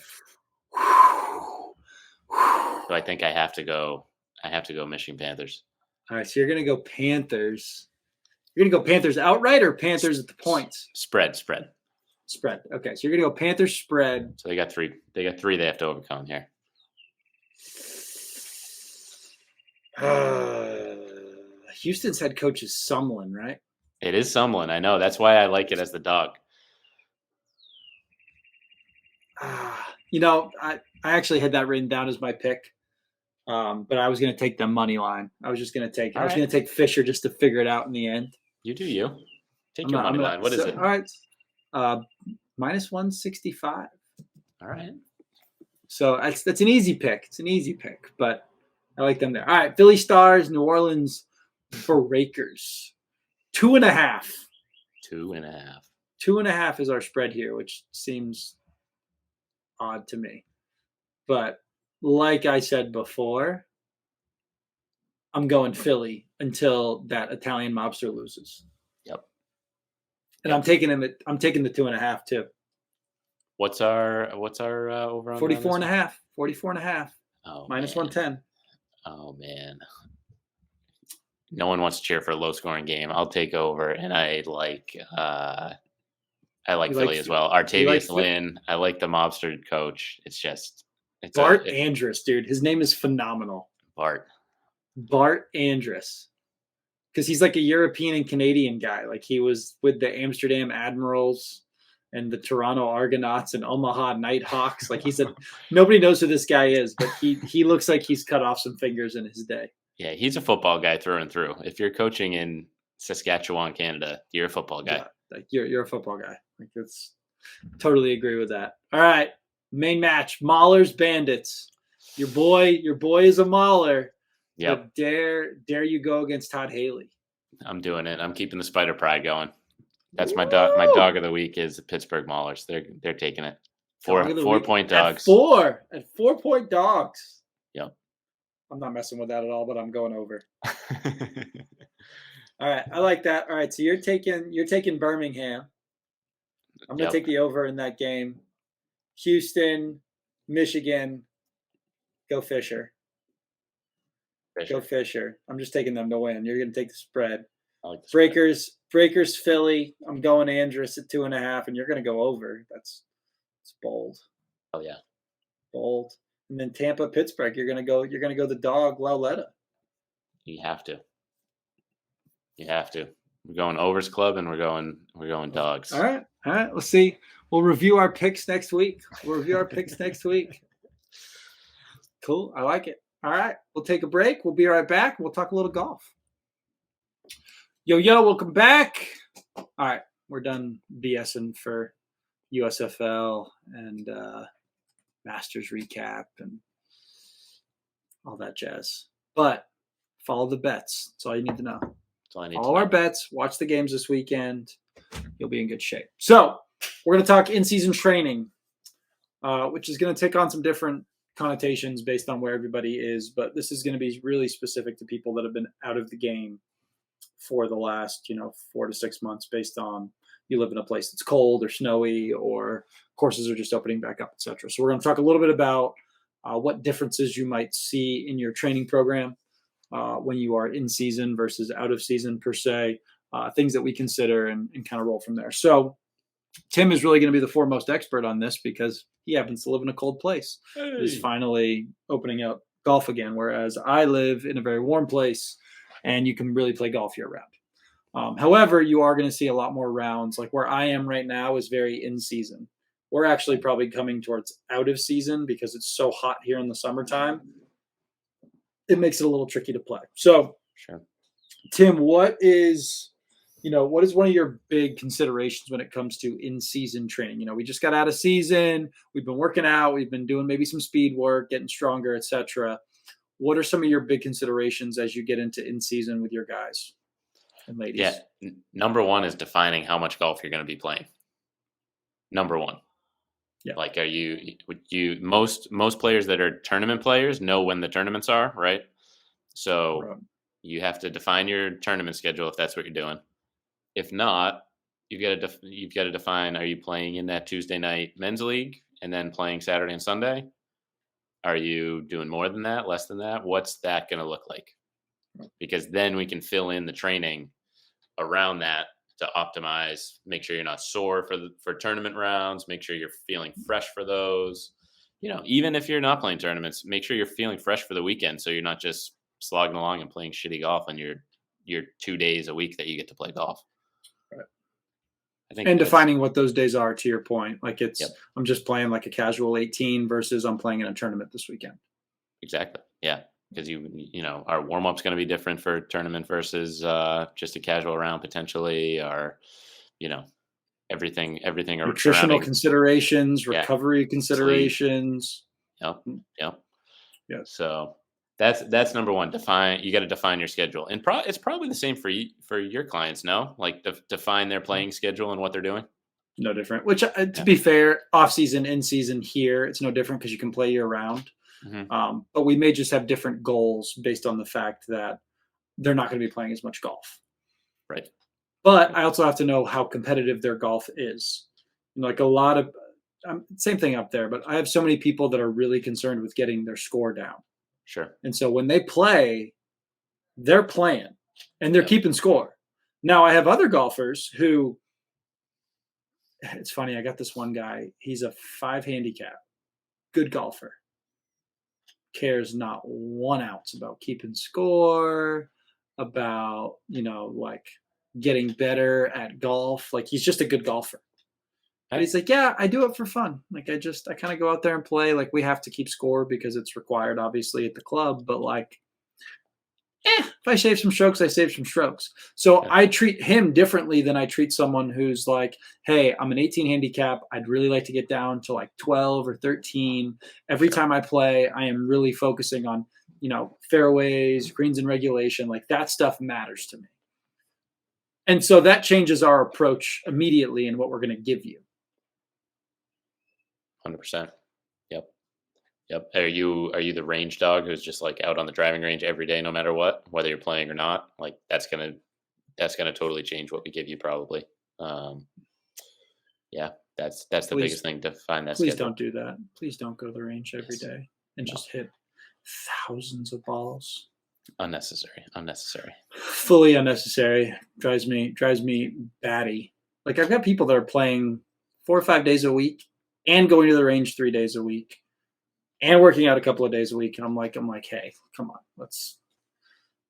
So I think I have to go Michigan Panthers. All right, so you're gonna go Panthers. You're gonna go Panthers outright or Panthers at the points? Spread. Okay, so you're gonna go Panthers spread. So they got 3 they have to overcome here. Houston's head coach is Sumlin, right? It is Sumlin. I know. That's why I like it as the dog. I actually had that written down as my pick, but I was going to take the money line. I was going to take Fisher just to figure it out in the end. You do you. Take your money line. What is it? All right, -165. All right. So that's an easy pick. It's an easy pick, but I like them there. All right, Philly Stars, New Orleans Breakers, 2.5. 2.5. 2.5 is our spread here, which seems odd to me. But like I said before, I'm going Philly until that Italian mobster loses. Yep. And I'm taking the 2.5 too. What's our over on 44.5? 44.5. Oh, -110. Oh man. No one wants to cheer for a low scoring game. I'll take over, and I like Philly as well. Artavius Lynn. I like the mobster coach. It's Bart Andrus, dude. His name is phenomenal. Bart Andrus. Because he's like a European and Canadian guy. Like he was with the Amsterdam Admirals and the Toronto Argonauts and Omaha Nighthawks. Like he said, nobody knows who this guy is, but he looks like he's cut off some fingers in his day. Yeah, he's a football guy through and through. If you're coaching in Saskatchewan, Canada, you're a football guy. Yeah, like you're a football guy. Like Totally agree with that. All right. Main match, Maulers Bandits. Your boy is a Mauler. Yep. But dare you go against Todd Haley? I'm doing it. I'm keeping the Spider Pride going. That's my dog. My dog of the week is the Pittsburgh Maulers. They're taking it. 4-point dogs. At 4-point dogs. Yep. I'm not messing with that at all, but I'm going over. All right, I like that. All right, so you're taking Birmingham. I'm gonna take the over in that game. Houston, Michigan, go Fisher. Go Fisher. I'm just taking them to win. You're gonna take the spread. I like the spread. Breakers, Philly. I'm going Andrus at 2.5, and you're gonna go over. It's bold. Oh yeah. Bold. And then Tampa, Pittsburgh. You're gonna go the dog, Lauletta. You have to. We're going overs club, and we're going dogs. All right. Let's see. We'll review our picks next week. Cool. I like it. All right. We'll take a break. We'll be right back. We'll talk a little golf. Yo, welcome back. All right. We're done BSing for USFL and Masters recap and all that jazz. But follow the bets. That's all you need to know. All our bets. Watch the games this weekend. You'll be in good shape. So we're going to talk in-season training, which is going to take on some different connotations based on where everybody is. But this is going to be really specific to people that have been out of the game for the last, 4 to 6 months, based on you live in a place that's cold or snowy, or courses are just opening back up, etc. So we're going to talk a little bit about what differences you might see in your training program when you are in season versus out of season per se, things that we consider and kind of roll from there. So Tim is really going to be the foremost expert on this because he happens to live in a cold place. Hey. He's finally opening up golf again, whereas I live in a very warm place and you can really play golf year round. However, you are going to see a lot more rounds. Like where I am right now is very in season. We're actually probably coming towards out of season because it's so hot here in the summertime. It makes it a little tricky to play. So, sure. Tim, what is one of your big considerations when it comes to in-season training? We just got out of season. We've been working out. We've been doing maybe some speed work, getting stronger, etc. What are some of your big considerations as you get into in-season with your guys and ladies? Yeah, number one is defining how much golf you're going to be playing. Number one. Yeah. Like, are you most players that are tournament players know when the tournaments are, right? So you have to define your tournament schedule if that's what you're doing. If not, you've got to define: are you playing in that Tuesday night men's league and then playing Saturday and Sunday? Are you doing more than that, less than that? What's that going to look like? Because then we can fill in the training around that to optimize, make sure you're not sore for tournament rounds, make sure you're feeling fresh for those. Even if you're not playing tournaments, make sure you're feeling fresh for the weekend so you're not just slogging along and playing shitty golf on your 2 days a week that you get to play golf. Right. I think defining what those days are, to your point. Like I'm just playing like a casual 18 versus I'm playing in a tournament this weekend. Exactly. Yeah. Because our warm up's going to be different for tournament versus just a casual round potentially, or everything. Nutritional considerations, recovery considerations. Yep. Yeah. So that's number one. You got to define your schedule, and it's probably the same for your clients. No, like define their playing schedule and what they're doing. No different. Which, to be fair, off season, in season here, it's no different because you can play year round. Mm-hmm. But we may just have different goals based on the fact that they're not going to be playing as much golf. Right. But I also have to know how competitive their golf is. Like a lot of same thing up there, but I have so many people that are really concerned with getting their score down. Sure. And so when they play, they're playing and they're keeping score. Now I have other golfers who, it's funny. I got this one guy. He's a 5 handicap, good golfer. Cares not 1 ounce about keeping score, about, like getting better at golf. Like he's just a good golfer. And he's like, yeah, I do it for fun. Like I kind of go out there and play. Like we have to keep score because it's required obviously at the club, but like if I save some strokes, I save some strokes. So Yeah. I treat him differently than I treat someone who's like, hey, I'm an 18 handicap. I'd really like to get down to like 12 or 13. Every Sure. time I play, I am really focusing on, fairways, greens and regulation. Like that stuff matters to me. And so that changes our approach immediately in what we're going to give you. 100%. Yep. Yep. Are you the range dog who's just like out on the driving range every day, no matter what, whether you're playing or not? Like that's gonna totally change what we give you probably. Um, yeah, that's the Please, biggest thing to find that please schedule. don't do that. Please don't go to the range every Yes. day and No. just hit thousands of balls. Unnecessary. Unnecessary. Fully unnecessary. Drives me batty. Like I've got people that are playing 4 or 5 days a week and going to the range 3 days a week and working out a couple of days a week. And I'm like, hey, come on, let's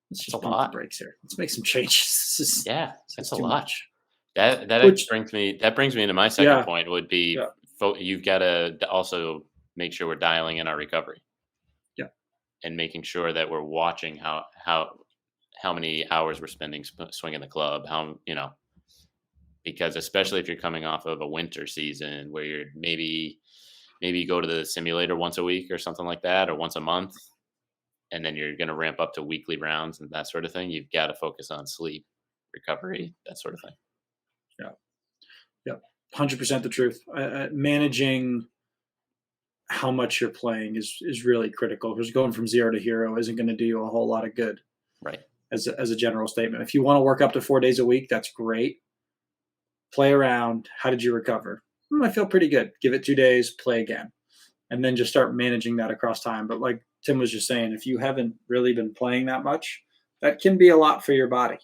That's just a bump the lot. brakes here. Let's make some changes. Yeah, This that's is a too lot. much. That Which, brings me into my second yeah, point would be yeah, you've got to also make sure we're dialing in our recovery yeah, and making sure that we're watching how many hours we're spending swinging the club, because especially if you're coming off of a winter season where you're maybe you go to the simulator once a week or something like that, or once a month, and then you're going to ramp up to weekly rounds and that sort of thing. You've got to focus on sleep, recovery, that sort of thing. yeah, yeah. 100% the truth. Managing how much you're playing is really critical because going from zero to hero isn't going to do you a whole lot of good Right. as a general statement. If you want to work up to 4 days a week, that's great. Play around. How did you recover? I feel pretty good. Give it 2 days, play again. And then just start managing that across time. But like Tim was just saying, if you haven't really been playing that much, that can be a lot for your body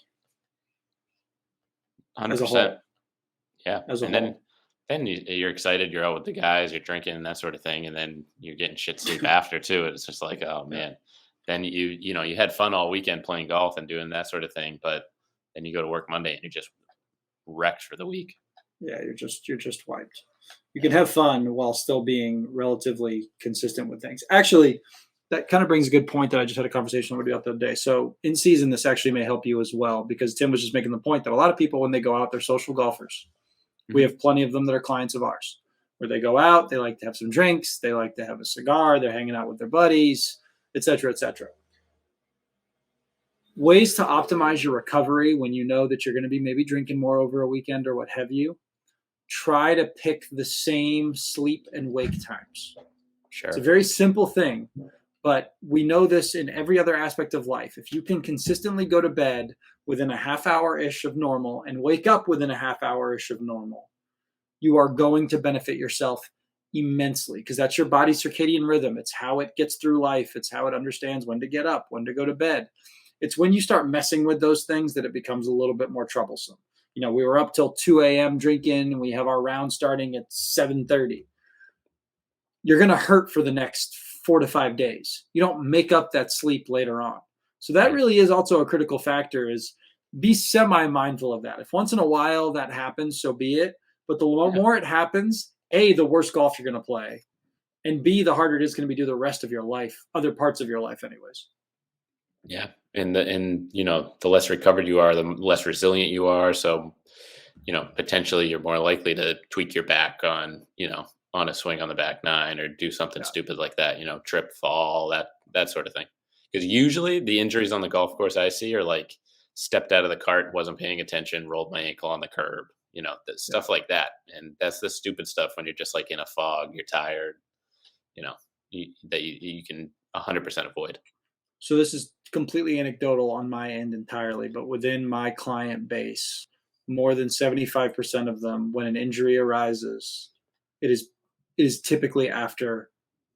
as a 100%. whole. Yeah. As a And then whole. you're excited, you're out with the guys, you're drinking and that sort of thing, and then you're getting shit sleep after too. It's just like, oh Yeah. man. Then you had fun all weekend playing golf and doing that sort of thing, but then you go to work Monday and you're just wrecked for the week. Yeah, you're just wiped. You Yeah. can have fun while still being relatively consistent with things. Actually, that kind of brings a good point that I just had a conversation with you about the other day. So in season, this actually may help you as well because Tim was just making the point that a lot of people, when they go out, they're social golfers. We Mhm. have plenty of them that are clients of ours, where they go out, they like to have some drinks, they like to have a cigar, they're hanging out with their buddies, et cetera, et cetera. Ways to optimize your recovery when you know that you're going to be maybe drinking more over a weekend or what have you. Try to pick the same sleep and wake times. It's a Sure. very simple thing, but we know this in every other aspect of life. If you can consistently go to bed within a half hour ish of normal and wake up within a half hour ish of normal, you are going to benefit yourself immensely because that's your body's circadian rhythm. It's how it gets through life, it's how it understands when to get up, when to go to bed. It's when you start messing with those things that it becomes a little bit more troublesome. We were up till 2 a.m. drinking and we have our round starting at 7:30. You're going to hurt for the next 4 to 5 days. You don't make up that sleep later on. So that Right. really is also a critical factor is be semi-mindful of that. If once in a while that happens, so be it. But the Yeah. more it happens, A, the worse golf you're going to play. And B, the harder it is going to be to do the rest of your life, other parts of your life anyways. Yeah. And the less recovered you are, the less resilient you are. So, potentially you're more likely to tweak your back on a swing on the back nine or do something Yeah. stupid like that, trip, fall, that sort of thing. Because usually the injuries on the golf course I see are like stepped out of the cart, wasn't paying attention, rolled my ankle on the curb, the Yeah. stuff like that. And that's the stupid stuff when you're just like in a fog, you're tired, you know, that you can 100% avoid. So this is completely anecdotal on my end entirely, but within my client base, more than 75% of them, when an injury arises, it is it is typically after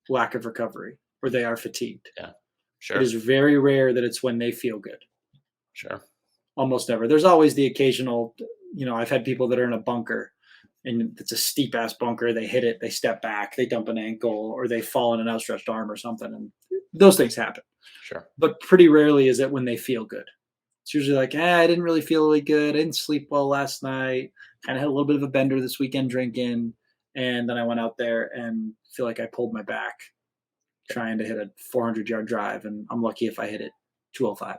lack of recovery or they are fatigued. Yeah. It Sure. is very rare that it's when they feel good. Sure. Almost never. There's always the occasional, I've had people that are in a bunker and it's a steep ass bunker. They hit it, they step back, they dump an ankle, or they fall in an outstretched arm or something. And those things happen. Sure. But pretty rarely is it when they feel good. It's usually like, I didn't really feel really good. I didn't sleep well last night. Kind of had a little bit of a bender this weekend drinking. And then I went out there and feel like I pulled my back trying to hit a 400-yard drive. And I'm lucky if I hit it 205.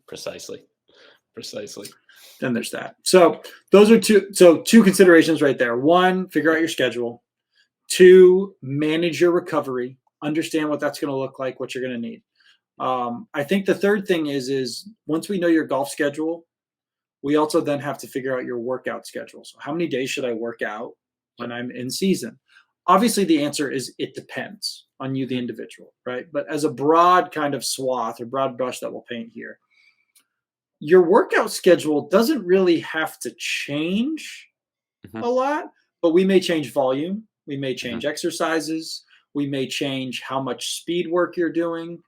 Precisely. Then there's that. So those are two considerations right there. One, figure out your schedule. Two, manage your recovery. Understand what that's going to look like, what you're going to need. I think the third thing is once we know your golf schedule, we also then have to figure out your workout schedule. So how many days should I work out when I'm in season? Obviously, the answer is it depends on you, the individual, right? But as a broad kind of swath or broad brush that we'll paint here, your workout schedule doesn't really have to change a lot, but we may change volume. We may change exercises. We may change how much speed work you're doing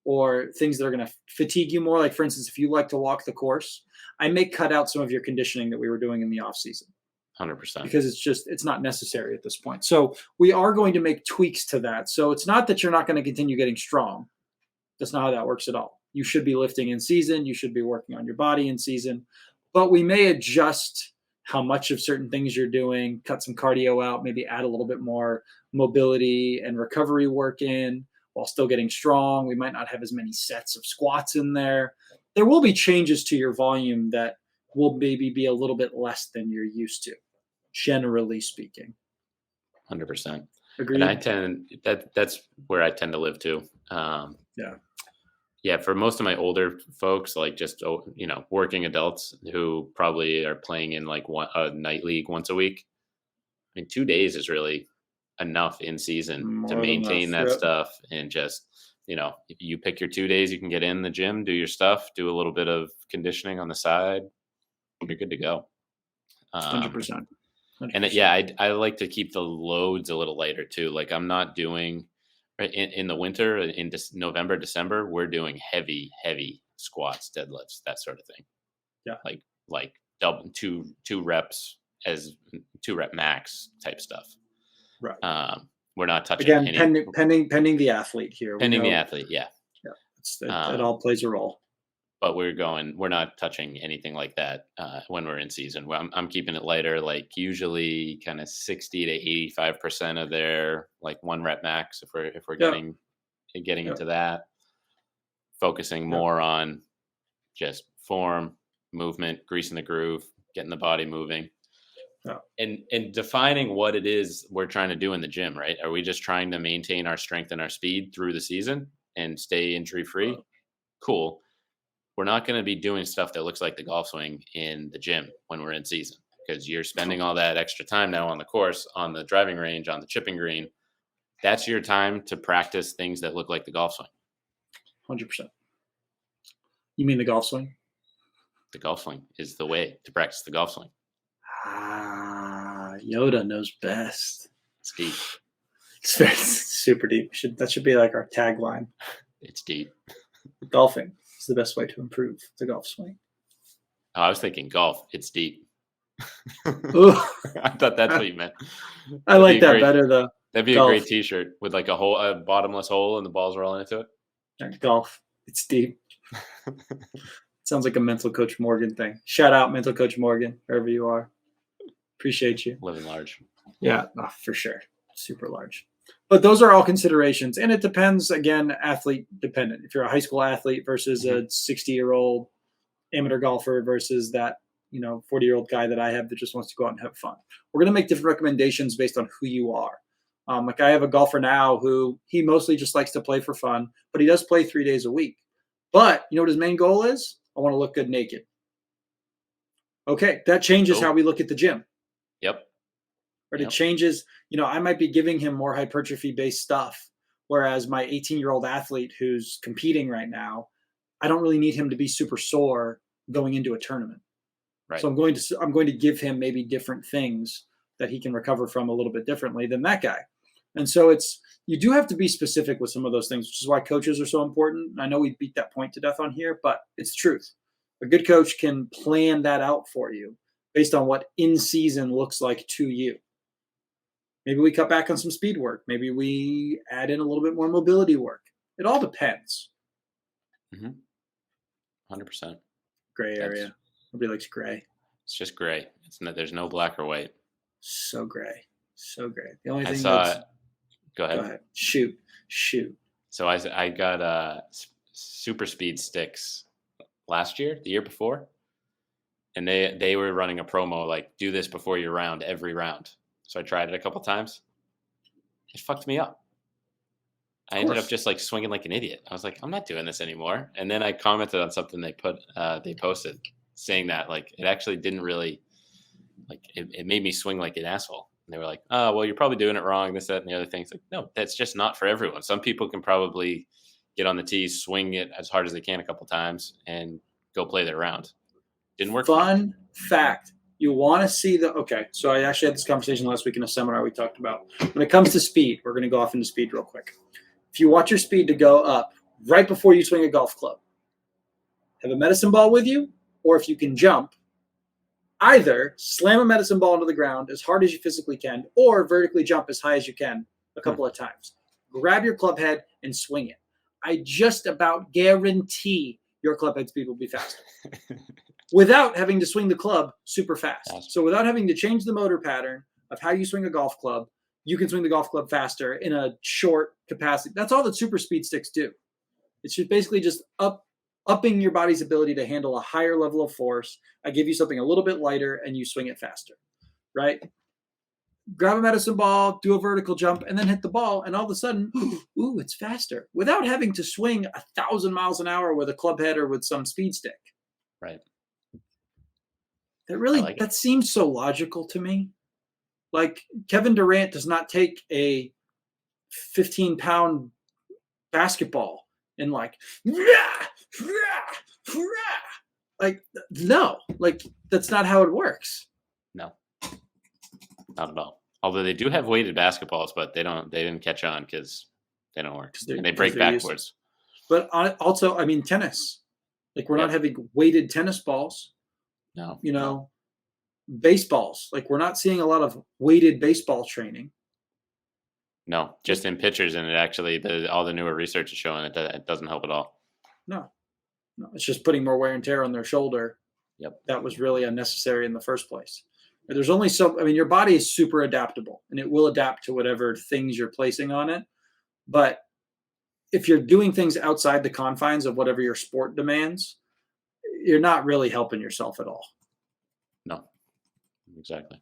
or things that are going to fatigue you more. Like, for instance, if you like to walk the course, I may cut out some of your conditioning that we were doing in the off season. 100%. Because it's not necessary at this point. So we are going to make tweaks to that. So it's not that you're not going to continue getting strong. That's not how that works at all. You should be lifting in season. You should be working on your body in season. But we may adjust how much of certain things you're doing, cut some cardio out, maybe add a little bit more mobility and recovery work in while still getting strong. We might not have as many sets of squats in there. There will be changes to your volume that will maybe be a little bit less than you're used to, generally speaking. 100%. Agreed. And that's where I tend to live too. Yeah. For most of my older folks, like just, working adults who probably are playing in like a night league once a week. I mean, 2 days is really enough in season to maintain that stuff. And just, if you pick your 2 days, you can get in the gym, do your stuff, do a little bit of conditioning on the side. You're good to go. 100%. And I like to keep the loads a little lighter too. Like I'm not doing in the winter, in November, December, we're doing heavy squats, deadlifts, that sort of thing. Yeah. Like double two reps as 2 rep max type stuff. Right. We're not touching again, pending the athlete here. Pending the athlete. Yeah. It all plays a role. But we're not touching anything like that when we're in season. I'm keeping it lighter, like usually kind of 60 to 85% of their like 1 rep max if we're getting into that. Focusing more on just form, movement, greasing the groove, getting the body moving. Yeah. And defining what it is we're trying to do in the gym, right? Are we just trying to maintain our strength and our speed through the season and stay injury free? Cool. We're not going to be doing stuff that looks like the golf swing in the gym when we're in season, because you're spending all that extra time now on the course, on the driving range, on the chipping green. That's your time to practice things that look like the golf swing. 100%. You mean the golf swing? The golf swing is the way to practice the golf swing. Yoda knows best. It's deep. It's super deep. That should be like our tagline. It's deep. Golfing is the best way to improve the golf swing. Oh, I was thinking golf. It's deep. I thought that's what you meant. I like that better though. That'd be golf. A great T-shirt with like a bottomless hole and the balls rolling into it. Golf. It's deep. Sounds like a Mental Coach Morgan thing. Shout out Mental Coach Morgan, wherever you are. Appreciate you. Living large. Yeah, for sure. Super large. But those are all considerations. And it depends, again, athlete dependent. If you're a high school athlete versus a 60-year-old amateur golfer versus that, 40-year-old guy that I have that just wants to go out and have fun. We're going to make different recommendations based on who you are. Like I have a golfer now who he mostly just likes to play for fun, but he does play 3 days a week. But you know what his main goal is? I want to look good naked. Okay, that changes how we look at the gym. Yep. Right? It changes, I might be giving him more hypertrophy-based stuff, whereas my 18-year-old athlete who's competing right now, I don't really need him to be super sore going into a tournament. Right. So I'm going to give him maybe different things that he can recover from a little bit differently than that guy. And so you do have to be specific with some of those things, which is why coaches are so important. I know we beat that point to death on here, but it's the truth. A good coach can plan that out for you based on what in season looks like to you. Maybe we cut back on some speed work. Maybe we add in a little bit more mobility work. It all depends. 100%. Gray area. Nobody likes gray. It's just gray. There's no black or white. So gray. So gray. The only thing Go ahead. Shoot. So I got super speed sticks last year, the year before, and they were running a promo like do this before your round every round. So I tried it a couple times. It fucked me up. I ended up just like swinging like an idiot. I was like, I'm not doing this anymore. And then I commented on something they posted saying that like it actually didn't really like it made me swing like an asshole. And they were like, oh, well, you're probably doing it wrong, this, that, and the other thing. It's like, no, that's just not for everyone. Some people can probably get on the tee, swing it as hard as they can a couple times, and go play their round. Didn't work. Fun fact. You want to see okay, so I actually had this conversation last week in a seminar we talked about. When it comes to speed, we're going to go off into speed real quick. If you want your speed to go up right before you swing a golf club, have a medicine ball with you, or if you can jump, either slam a medicine ball into the ground as hard as you physically can, or vertically jump as high as you can a couple of times. Grab your club head and swing it. I just about guarantee your club head speed will be faster. Without having to swing the club super fast. So without having to change the motor pattern of how you swing a golf club, you can swing the golf club faster in a short capacity. That's all that super speed sticks do. It's just basically just upping your body's ability to handle a higher level of force. I give you something a little bit lighter and you swing it faster, right? Grab a medicine ball, do a vertical jump, and then hit the ball, and all of a sudden, ooh, it's faster without having to swing 1,000 miles an hour with a club head or with some speed stick. Right. That seems so logical to me. Like Kevin Durant does not take a 15-pound basketball and like no, like that's not how it works. No, not at all. Although they do have weighted basketballs, but they didn't catch on because they don't work and they break backwards. But also, I mean, tennis. Like we're not having weighted tennis balls. No, baseballs. Like we're not seeing a lot of weighted baseball training. No, just in pitchers, and it actually all the newer research is showing it doesn't help at all. No, it's just putting more wear and tear on their shoulder. Yep, that was really unnecessary in the first place. There's only your body is super adaptable, and it will adapt to whatever things you're placing on it. But if you're doing things outside the confines of whatever your sport demands, you're not really helping yourself at all. No, exactly.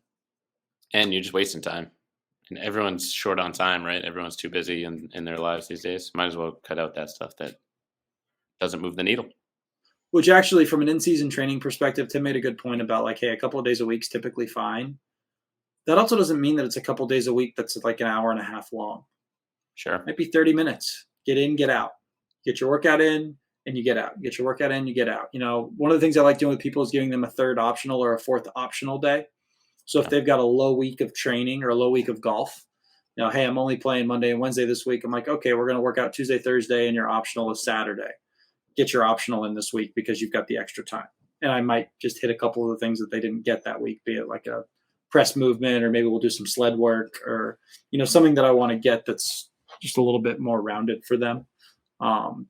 And you're just wasting time. And everyone's short on time, right? Everyone's too busy in their lives these days. Might as well cut out that stuff that doesn't move the needle. Which actually, from an in-season training perspective, Tim made a good point about like, hey, a couple of days a week is typically fine. That also doesn't mean that it's a couple of days a week that's like an hour and a half long. Sure. It might be 30 minutes. Get in, get out. Get your workout in, and you get out. Get your workout in, you get out. One of the things I like doing with people is giving them a third optional or a fourth optional day. So if they've got a low week of training or a low week of golf, hey, I'm only playing Monday and Wednesday this week. I'm like, okay, we're going to work out Tuesday, Thursday, and your optional is Saturday. Get your optional in this week because you've got the extra time. And I might just hit a couple of the things that they didn't get that week, be it like a press movement, or maybe we'll do some sled work, or, something that I want to get that's just a little bit more rounded for them.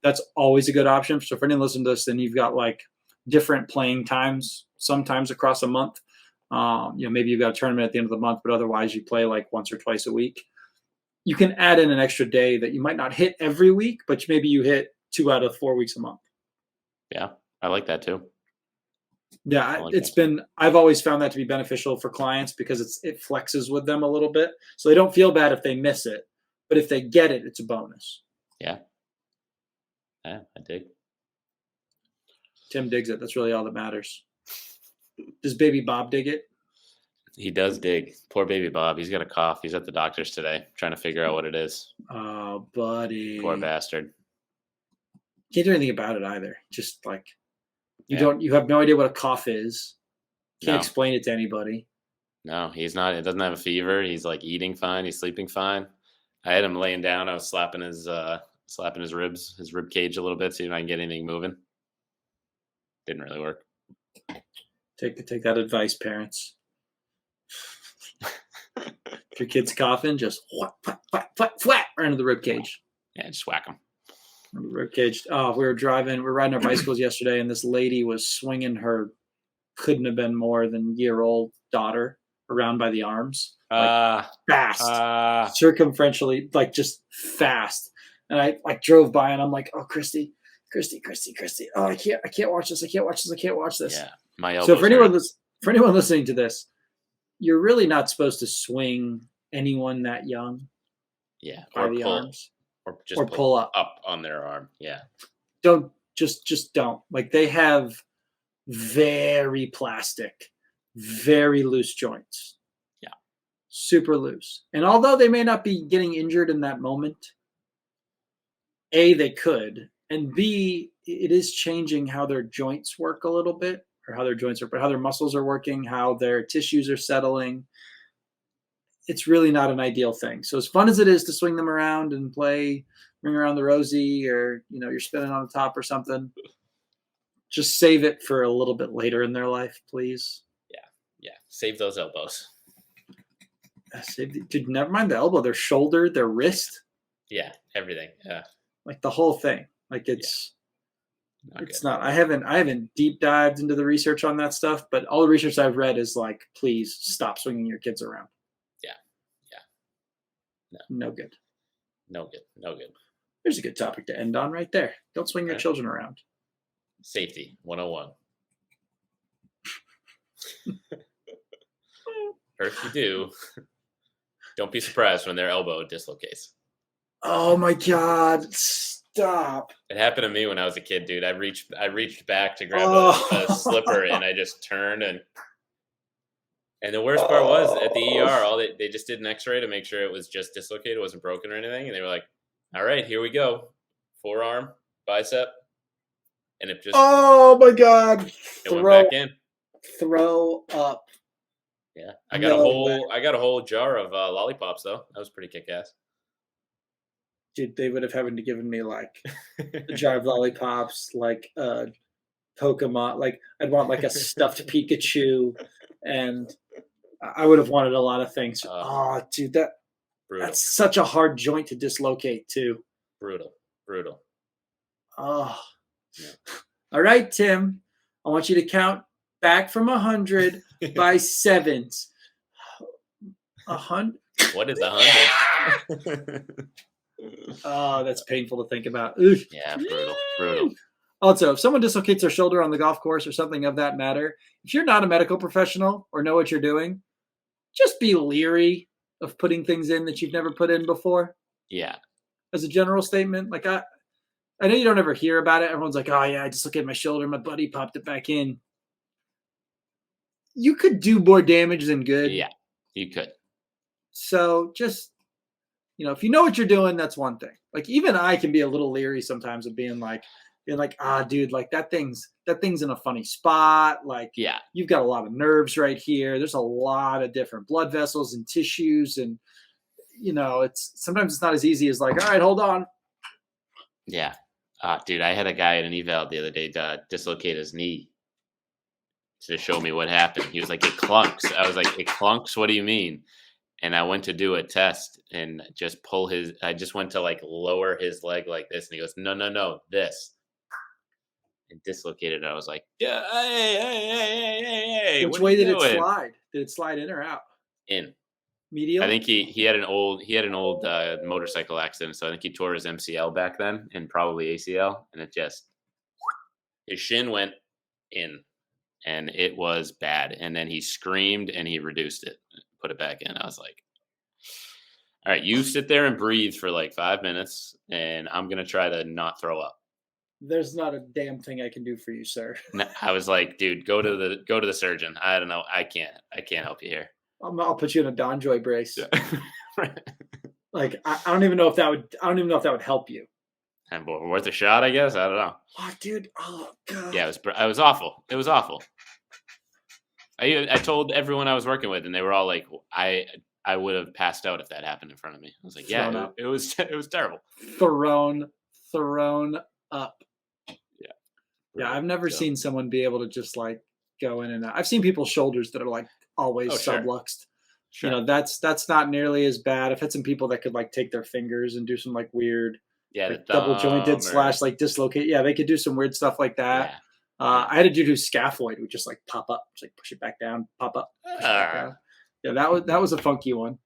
That's always a good option. So for anyone listening to this, then you've got like different playing times, sometimes across a month. Maybe you've got a tournament at the end of the month, but otherwise you play like once or twice a week. You can add in an extra day that you might not hit every week, but maybe you hit 2 out of 4 weeks a month. Yeah, I like that too. Yeah, I've always found that to be beneficial for clients because it flexes with them a little bit. So they don't feel bad if they miss it, but if they get it, it's a bonus. Yeah. Yeah, I dig. Tim digs it. That's really all that matters. Does baby Bob dig it? He does dig. Poor baby Bob. He's got a cough. He's at the doctor's today trying to figure out what it is. Oh, buddy. Poor bastard. Can't do anything about it either. Just like you have no idea what a cough is. Can't explain it to anybody. No, he's not. It doesn't have a fever. He's like eating fine. He's sleeping fine. I had him laying down. I was slapping his ribs, his rib cage a little bit, see if I can get anything moving. Didn't really work. Take that advice, parents. If your kid's coughing, just flat right into the rib cage. Yeah, just whack him. Rib cage. Oh, we were riding our bicycles yesterday, and this lady was swinging her couldn't have been more than year-old daughter around by the arms, fast, circumferentially, like just fast. And I like drove by, and I'm like, "Oh, Christy, Christy. Oh, I can't watch this. I can't watch this. Yeah, my So elbows for hurt. anyone listening to this, you're really not supposed to swing anyone that young Yeah, by or the pull, arms or just or pull up. on their arm. Yeah, Don't just don't. Like they have very plastic, very loose joints. Yeah. Super loose. And although they may not be getting injured in that moment, A, they could, and B, it is changing how their joints work a little bit, or how their joints are, but how their muscles are working, how their tissues are settling. It's really not an ideal thing. So as fun as it is to swing them around and play ring around the rosy, or you're spinning on the top or something, just save it for a little bit later in their life, please. yeah. Save those elbows. Dude, never mind the elbow, their shoulder, their wrist. Yeah, everything. Yeah, Like the whole thing. Like it's good. not. I haven't deep dived into the research on that stuff, but all the research I've read is like, please stop swinging your kids around. Yeah. No good. No good. There's a good topic to end on right there. Don't swing your children around. Safety 101. Or if you do, don't be surprised when their elbow dislocates. Oh my God. Stop. It happened to me when I was a kid, dude. I reached back to grab a slipper, and I just turned, and the worst part was at the ER, they just did an X-ray to make sure it was just dislocated, it wasn't broken or anything, and they were like, "All right, here we go, forearm, bicep," and it just oh my God, it went back in. Throw up. Yeah, I got a whole jar of lollipops though. That was pretty kick-ass. Dude, they would have having to given me like a jar of lollipops, like Pokemon. Like I'd want like a stuffed Pikachu, and I would have wanted a lot of things. Dude, that's such a hard joint to dislocate too. Brutal. Oh, yeah. All right, Tim. I want you to count back from 100 by sevens. 100. What is 100? Oh, that's painful to think about. Oof. Yeah, brutal. Also, if someone dislocates their shoulder on the golf course or something of that matter, if you're not a medical professional or know what you're doing, just be leery of putting things in that you've never put in before. Yeah. As a general statement, like I know you don't ever hear about it. Everyone's like, "Oh yeah, I dislocated my shoulder. My buddy popped it back in." You could do more damage than good. Yeah, you could. So just, if you know what you're doing, that's one thing. Like even I can be a little leery sometimes of being like, dude, like that thing's in a funny spot. Like, yeah, you've got a lot of nerves right here. There's a lot of different blood vessels and tissues, and sometimes it's not as easy as like, all right, hold on. Yeah, dude, I had a guy at an eval the other day dislocate his knee to show me what happened. He was like, "It clunks." I was like, "It clunks? What do you mean?" And I went to do a test and just I just went to like lower his leg like this. And he goes, no, this. And dislocated it. I was like, yeah, hey. Which way did it slide? Did it slide in or out? In. Medial? I think he had an old motorcycle accident. So I think he tore his MCL back then and probably ACL. And his shin went in and it was bad. And then he screamed and he reduced it. Put it back in. I was like, all right, you sit there and breathe for like 5 minutes and I'm going to try to not throw up. There's not a damn thing I can do for you, sir. I was like, dude, go to the surgeon. I don't know. I can't help you here. I'll put you in a Donjoy brace. Like, I don't even know if that would help you. And worth a shot, I guess. I don't know. Oh, dude. Oh, God. Yeah, it was awful. It was awful. I told everyone I was working with, and they were all like, "I would have passed out if that happened in front of me." I was like, "Yeah, it was terrible." Thrown up. Yeah, I've never So. seen someone be able to just like go in and out. I've seen people's shoulders that are like always subluxed. Sure. That's not nearly as bad. I've had some people that could like take their fingers and do some like weird, like double jointed / like dislocate. Yeah, they could do some weird stuff like that. Yeah. I had a dude whose scaphoid would just like pop up, just like push it back down, pop up. Push it back down. Yeah, that was a funky one.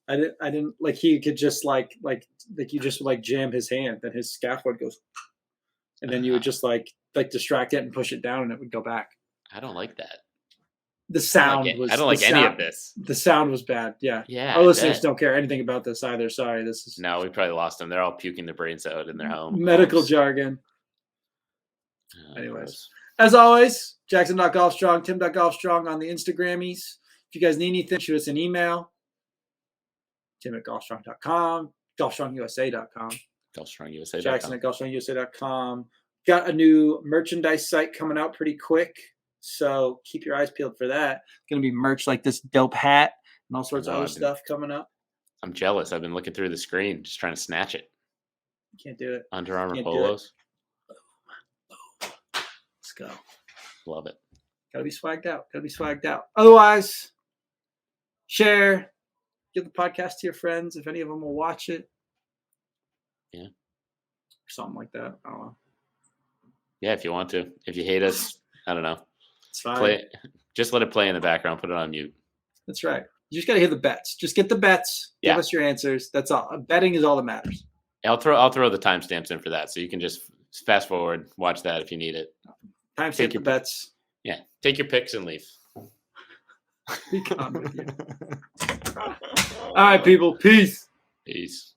I didn't like he could just like you just like jam his hand, then his scaphoid goes. and then you would just like distract it and push it down, and it would go back. I don't like that. The sound was. I don't like any of this. The sound was bad. Yeah. Yeah. Our listeners don't care anything about this either. Sorry, this is. No, we probably lost them. They're all puking their brains out in their home. Medical jargon. Anyways, as always, Jackson.golfstrong, Tim.golfstrong on the Instagrammies. If you guys need anything, shoot us an email. Tim@golfstrong.com, golfstrongusa.com. golfstrongusa.com. Jackson@golfstrongusa.com. Got a new merchandise site coming out pretty quick, so keep your eyes peeled for that. It's going to be merch like this dope hat and all sorts of other stuff coming up. I'm jealous. I've been looking through the screen, just trying to snatch it. Can't do it. Under Armour polos. Let's go. Love it. Gotta be swagged out. Otherwise, share, give the podcast to your friends if any of them will watch it. Yeah. Or something like that. I don't know. Yeah, if you want to. If you hate us, I don't know. It's fine. Just let it play in the background. Put it on mute. That's right. You just gotta hear the bets. Just get the bets. Give us your answers. That's all. Betting is all that matters. I'll throw the timestamps in for that, so you can just fast forward, watch that if you need it. Timestamp your bets. Yeah, take your picks and leave. Be calm with you. All right, people. Peace. Peace.